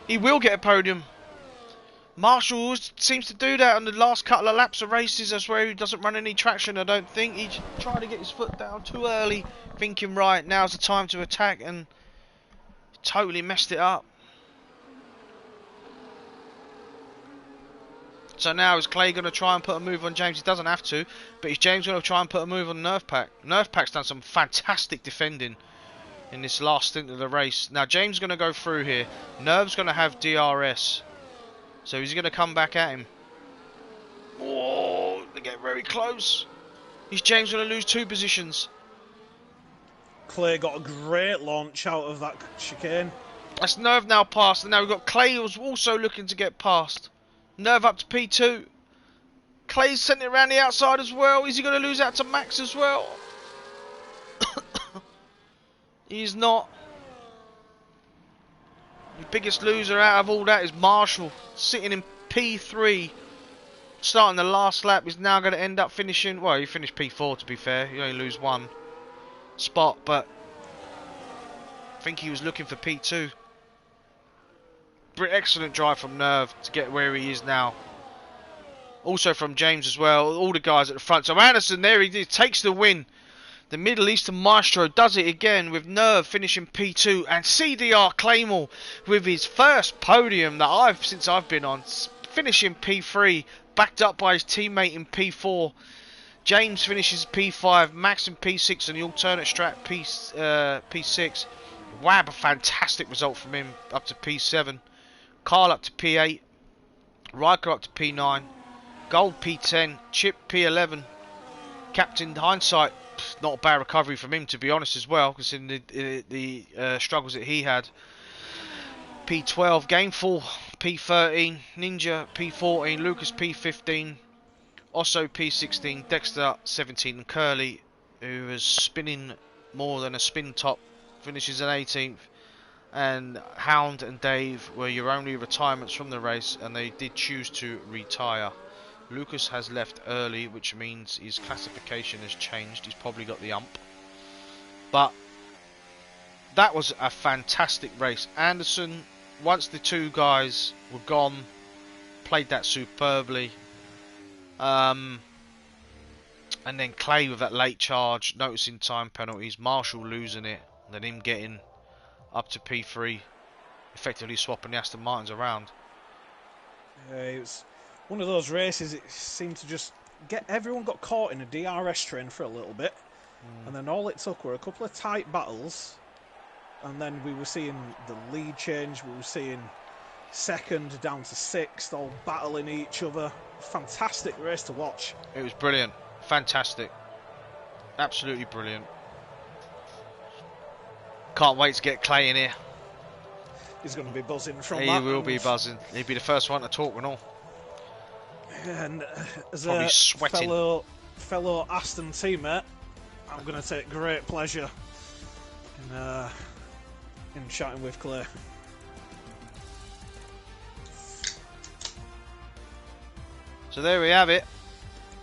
He will get a podium. Marshall seems to do that on the last couple of laps of races. That's where he doesn't run any traction, I don't think. He's trying to get his foot down too early, thinking, right, now's the time to attack, and totally messed it up. So now is Clay going to try and put a move on James? He doesn't have to, but is James going to try and put a move on Nerfpack? Nerfpack's done some fantastic defending in this last stint of the race. Now James is going to go through here. Nerv's going to have DRS. So he's going to come back at him. Oh, they get very close. Is James going to lose 2 positions? Clay got a great launch out of that chicane. That's Nerve now passed. And now we've got Clay who's also looking to get past. Nerve up to P2. Clay's sent it around the outside as well. Is he going to lose out to Max as well? He's not. The biggest loser out of all that is Marshall, sitting in P3, starting the last lap. Is now going to end up finishing, well, he finished P4 to be fair, you only lose 1 spot, but I think he was looking for P2. Excellent drive from Nerve to get where he is now. Also from James as well, all the guys at the front. So Anderson there, he takes the win. The Middle Eastern Maestro does it again with Nerve finishing P2 and CDR Claymore with his first podium that since I've been on, finishing P3, backed up by his teammate in P4. James finishes P5, Max in P6 and the alternate strat P6. Wab, a fantastic result from him, up to P7. Carl up to P8. Riker up to P9. Gold P10. Chip P11. Captain Hindsight, not a bad recovery from him, to be honest, as well, considering the struggles that he had. P12. Gameful P13. Ninja P14. Lucas P15. Osso P16. Dexter 17. And Curly, who was spinning more than a spin top, finishes an 18th. And Hound and Dave were your only retirements from the race, and they did choose to retire. Lucas has left early, which means his classification has changed. He's probably got the ump. But that was a fantastic race. Anderson, once the two guys were gone, played that superbly. And then Clay with that late charge, noticing time penalties, Marshall losing it, then him getting up to P3, effectively swapping the Aston Martins around. It was one of those races, it seemed to just everyone got caught in a DRS train for a little bit, and then all it took were a couple of tight battles, and then we were seeing the lead change, we were seeing second down to sixth, all battling each other. Fantastic race to watch. It was brilliant. Fantastic. Absolutely brilliant. Can't wait to get Clay in here. He's going to be buzzing from that. He will be buzzing. He'll be the first one to talk and all. And as probably a sweating. fellow Aston teammate, I'm going to take great pleasure in chatting with Clay. So there we have it.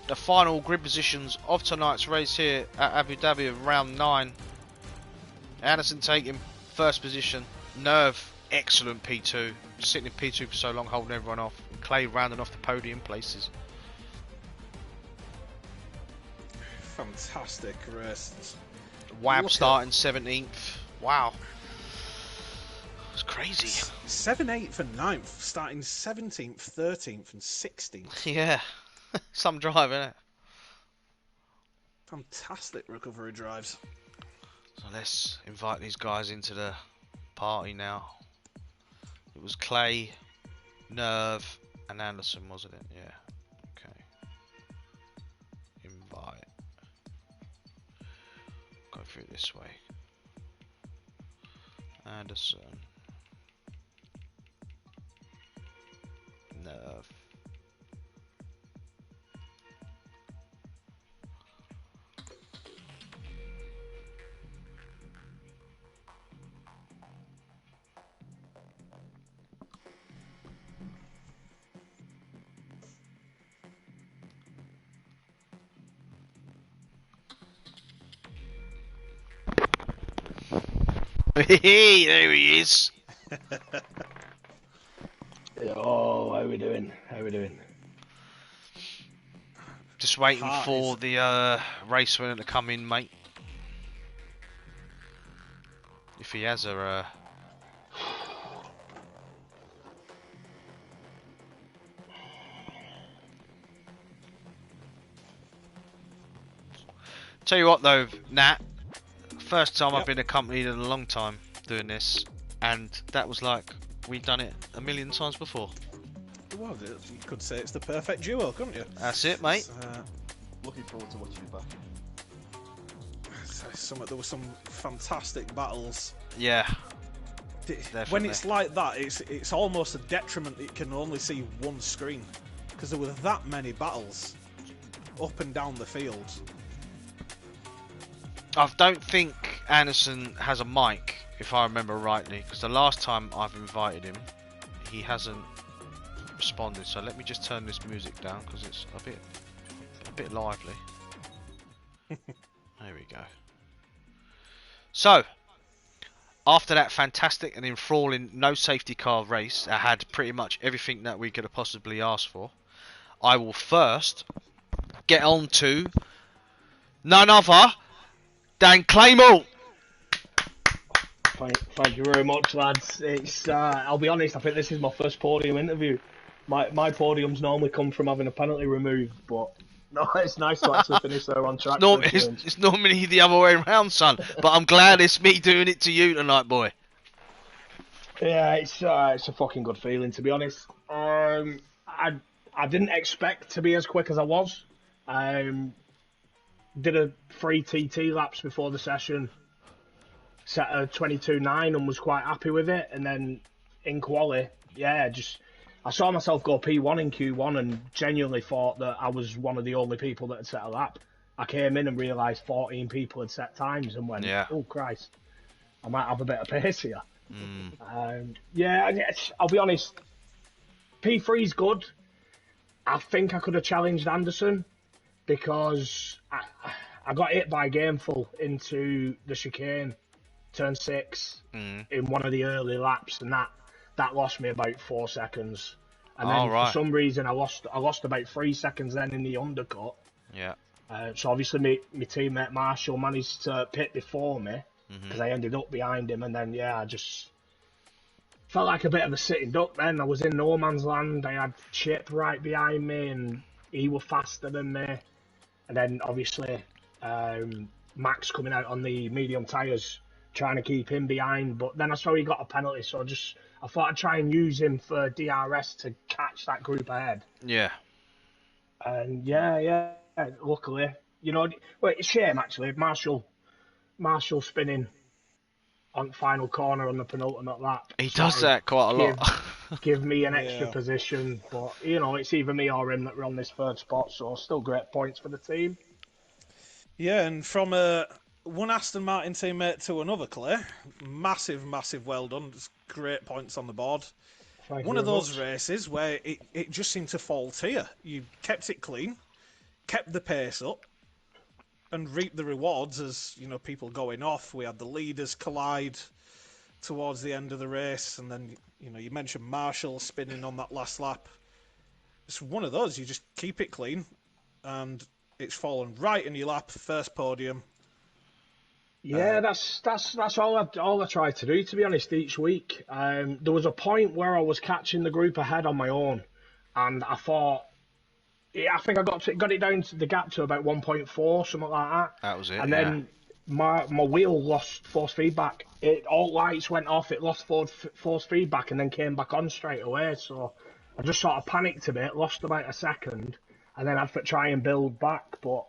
The final grid positions of tonight's race here at Abu Dhabi of round 9. Anderson taking first position. Nerve, excellent P2. Sitting in P2 for so long, holding everyone off. And Clay rounding off the podium places. Fantastic race. Wab starting 17th. Wow. It's crazy. 7th, 8th and 9th, starting 17th, 13th and 16th. Yeah. Some drive, isn't it? Fantastic recovery drives. So let's invite these guys into the party now. It was Clay, Nerve and Anderson, wasn't it? Yeah. Okay. Invite. Go through it this way. Anderson. Nerve. Hey, there he is. Oh, how we doing? How we doing? Just waiting for the race winner to come in, mate. If he has a... Tell you what though, Nat. First time I've been accompanied in a long time doing this, and that was like we've done it a million times before. Well, you could say it's the perfect duo, couldn't you? That's it, mate. Looking forward to watching you back. There were some fantastic battles. Yeah. Definitely. When it's like that, it's almost a detriment that you can only see one screen, because there were that many battles up and down the field. I don't think Anderson has a mic, if I remember rightly, because the last time I've invited him, he hasn't responded. So let me just turn this music down because it's a bit lively. There we go. So after that fantastic and enthralling no safety car race, I had pretty much everything that we could have possibly asked for. I will first get on to none other Dan Claymore. Thank you very much, lads. It's I'll be honest, I think this is my first podium interview. My podiums normally come from having a penalty removed, but no, it's nice to actually finish there on track for a change. It's normally the other way around, son. But I'm glad it's me doing it to you tonight, boy. Yeah, it's a fucking good feeling, to be honest. I didn't expect to be as quick as I was. Did a 3 TT laps before the session, set a 22.9 and was quite happy with it. And then in quali, I saw myself go P1 in Q1 and genuinely thought that I was one of the only people that had set a lap. I came in and realised 14 people had set times and went, oh Christ, I might have a bit of pace here. I'll be honest, P3's good. I think I could have challenged Anderson because I got hit by Gameful into the chicane, turn 6, in one of the early laps, and that lost me about 4 seconds. And then for some reason I lost about 3 seconds then in the undercut. Yeah. So obviously my teammate Marshall managed to pit before me because I ended up behind him, and then I just felt like a bit of a sitting duck then. I was in no man's land. I had Chip right behind me and he was faster than me. And then obviously Max coming out on the medium tyres, trying to keep him behind. But then I saw he got a penalty, so I thought I'd try and use him for DRS to catch that group ahead. Yeah. And luckily, well, it's a shame actually. Marshall spinning on the final corner on the penultimate lap. He does that quite a lot. Give me an extra position, but it's either me or him that were on this third spot, so still great points for the team. Yeah, and from one Aston Martin teammate to another, Clay, massive well done. Just great points on the board. One of those races where it just seemed to fall tier. You kept it clean, kept the pace up, and reap the rewards as people going off. We had the leaders collide towards the end of the race, and then you mentioned Marshall spinning on that last lap. It's one of those, you just keep it clean and it's fallen right in your lap, first podium. That's all I try to do, to be honest, each week. There was a point where I was catching the group ahead on my own, and I thought, I think I got it down to the gap to about 1.4, something like that. That was it. And then my wheel lost force feedback. All lights went off. It lost force feedback and then came back on straight away. So I just sort of panicked a bit, lost about a second, and then had to try and build back. But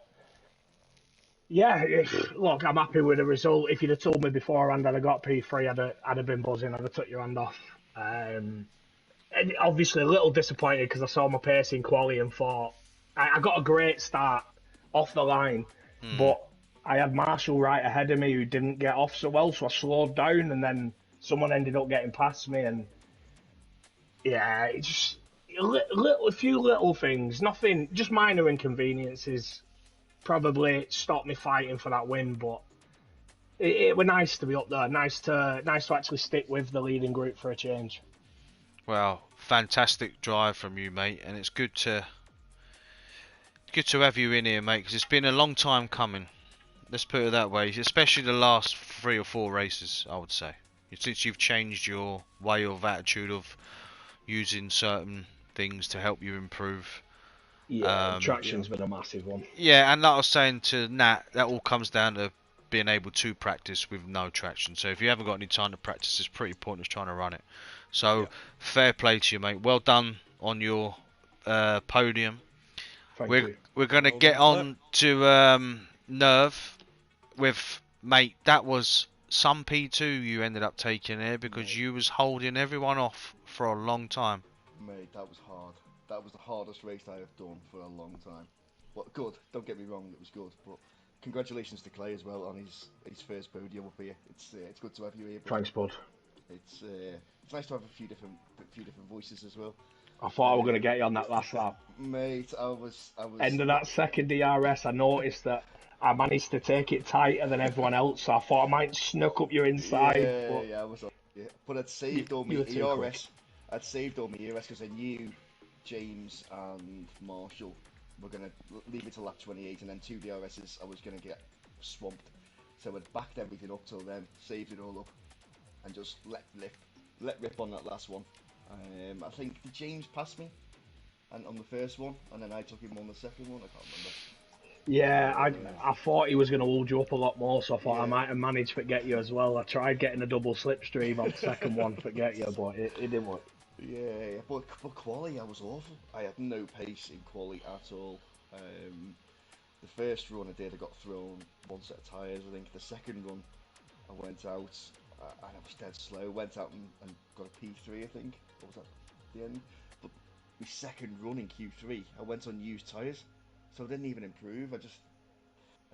look, I'm happy with the result. If you'd have told me beforehand that I got P3, I'd have been buzzing. I'd have took your hand off. And obviously a little disappointed because I saw my pace in quali and thought I got a great start off the line, but I had Marshall right ahead of me who didn't get off so well, so I slowed down and then someone ended up getting past me, and it's just a few little things, nothing, just minor inconveniences probably stopped me fighting for that win, but it was nice to be up there, nice to actually stick with the leading group for a change. Well, fantastic drive from you, mate, and it's good to have you in here, mate, because it's been a long time coming. Let's put it that way, especially the last 3 or 4 races, I would say. Since you've changed your way of attitude of using certain things to help you improve. Traction's been a massive one. Yeah, and like I was saying to Nat, that all comes down to being able to practice with no traction. So if you haven't got any time to practice, it's pretty pointless trying to run it. So fair play to you, mate. Well done on your podium. Thank you. We're going to get on to Nerve with, mate, that was some P2 you ended up taking there because you was holding everyone off for a long time. Mate, that was hard. That was the hardest race I have done for a long time. But good, don't get me wrong, it was good. But congratulations to Clay as well on his first podium up here. It's good to have you here. Thanks, bud. It's nice to have a few different voices as well. I thought I was going to get you on that last lap. Mate, I was... End of that second DRS, I noticed that I managed to take it tighter than everyone else, so I thought I might snuck up your inside. I was up. Yeah. But I'd saved all my ERS. I'd saved all my ERS because I knew James and Marshall were going to leave it to lap 28, and then 2 DRSs I was going to get swamped. So I'd backed everything up till then, saved it all up, and just let rip on that last one. I think did James pass me, and on the first one, and then I took him on the second one. I can't remember. Yeah, I thought he was going to hold you up a lot more, so I thought I Yeah. might have managed to get you as well. I tried getting a double slipstream on the second one to get you, but it didn't work. Yeah, but quali I was awful. I had no pace in quali at all. The first run I did, I got thrown one set of tyres. I think the second run I went out and I was dead slow. Went out and got a P3, I think. What was that? The end. But my second run in Q3, I went on used tyres, so I didn't even improve. I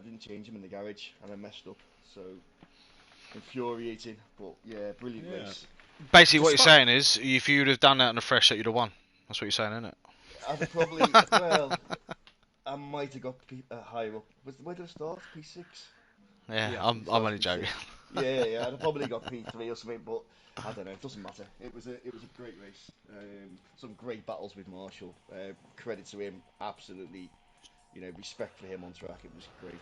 didn't change them in the garage, and I messed up. So infuriating, but yeah, brilliant race. Basically, what you're saying is, if you'd have done that on a fresh set, you'd have won. That's what you're saying, isn't it? I'd probably well, I might have got higher up. Where did I start? P6. Yeah, I'm only joking. Yeah, I'd have probably got P3 or something, but I don't know. It doesn't matter. It was a great race. Some great battles with Marshall. Credit to him. Absolutely, respect for him on track. It was great.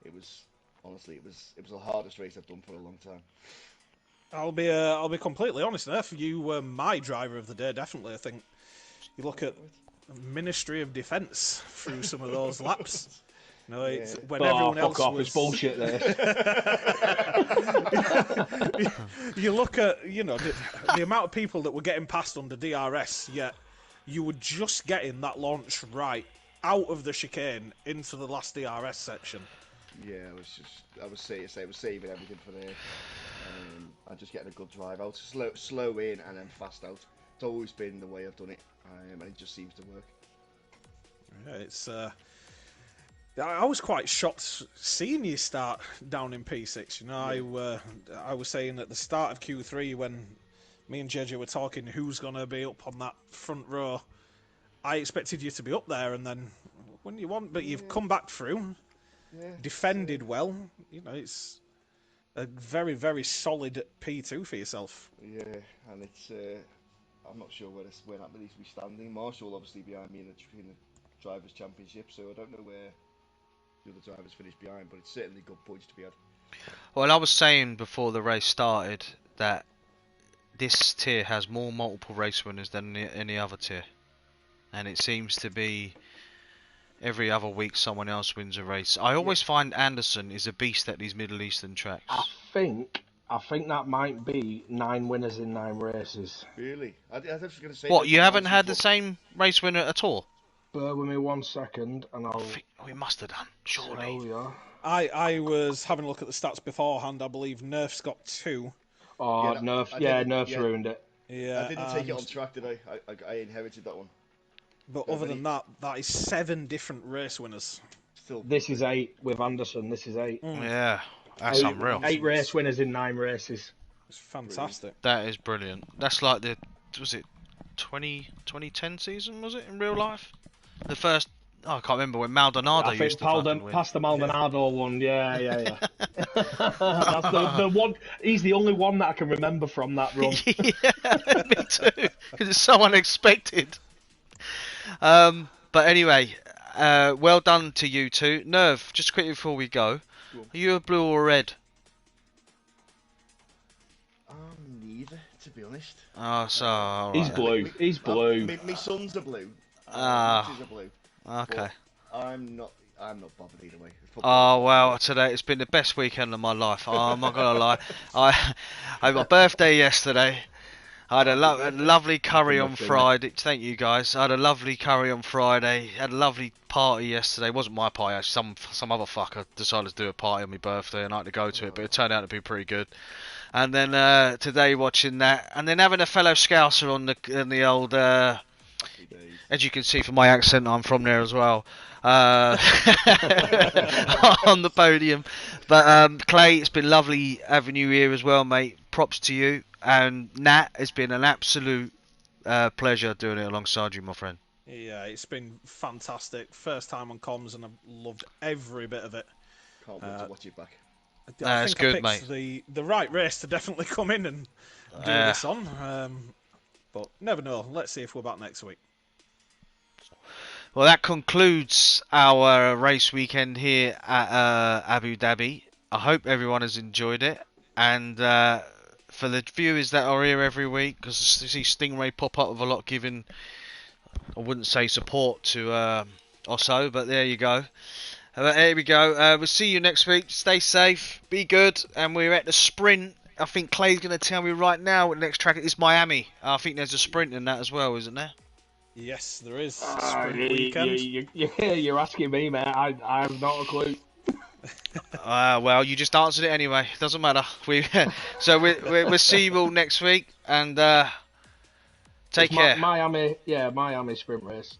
It was honestly, it was the hardest race I've done for a long time. I'll be completely honest. If you were my driver of the day, definitely. I think you look at Ministry of Defence through some of those laps. No, it's when everyone else off, was... it's bullshit there. You look at, the amount of people that were getting passed under DRS, yet you were just getting that launch right out of the chicane into the last DRS section. Yeah, I was saving everything for there. And just getting a good drive out, slow in and then fast out. It's always been the way I've done it, and it just seems to work. Yeah, it's. I was quite shocked seeing you start down in P6. I was saying at the start of Q3 when me and JJ were talking who's going to be up on that front row, I expected you to be up there, and then when you want, but you've come back through, defended well. It's a very, very solid P2 for yourself. Yeah, and it's I'm not sure where that needs to be standing. Marshall obviously behind me in the Drivers' Championship, so I don't know where the other drivers finished behind, but it's certainly good points to be had. Well, I was saying before the race started that this tier has more multiple race winners than any other tier, and it seems to be every other week someone else wins a race. I always find Anderson is a beast at these Middle Eastern tracks. I think that might be 9 winners in 9 races. Really? I was just going to say. What, you haven't had the same race winner at all? Bear with me 1 second, and I'll. We must have done, surely. Yeah. I was having a look at the stats beforehand. I believe Nerf's got 2. Oh, Nerf's ruined it. Yeah, I didn't take it on track, did I? I inherited that one. But other than that, that is 7 different race winners. This is 8 with Anderson. This is 8. Yeah, that's unreal. 8 race winners in 9 races. It's fantastic. That is brilliant. That's like was it 2010 season, was it, in real life? The first, I can't remember when Maldonado used to fucking win. Past the Maldonado one, yeah. That's the one. He's the only one that I can remember from that run. Yeah, me too. Because it's so unexpected. But anyway, well done to you two. Nerv, just quickly before we go, are you a blue or a red? Neither, to be honest. Oh, so right. He's blue. He's blue. My sons are blue. Ah, are blue. Okay. I'm not bothered either way. Oh well, today it's been the best weekend of my life. Oh, I'm not gonna lie. I had my birthday yesterday. I had a lovely curry on Friday. Thank you guys. I had a lovely curry on Friday. Had a lovely party yesterday. It wasn't my party. Actually. Some other fucker decided to do a party on my birthday, and I had to go to it. But it turned out to be pretty good. And then today watching that, and then having a fellow Scouser on the old. As you can see from my accent, I'm from there as well. On the podium. But Clay, it's been lovely having you here as well, mate. Props to you. And Nat, it's been an absolute pleasure doing it alongside you, my friend. Yeah, it's been fantastic. First time on comms, and I've loved every bit of it. Can't wait to watch it back. I it's think good, I picked mate. the right race to definitely come in and do this on. But never know. Let's see if we're back next week. Well, that concludes our race weekend here at Abu Dhabi. I hope everyone has enjoyed it, and for the viewers that are here every week, because I see Stingray pop up with a lot giving, I wouldn't say support to Osso, but there you go. There we go. We'll see you next week. Stay safe, be good, and we're at the sprint. I think Clay's going to tell me right now what the next track is. Miami. I think there's a sprint in that as well, isn't there? Yes, there is. Sprint weekend. You're asking me, mate. I have not a clue. Well, you just answered it anyway. Doesn't matter. We'll see you all next week, and take care. Miami sprint race.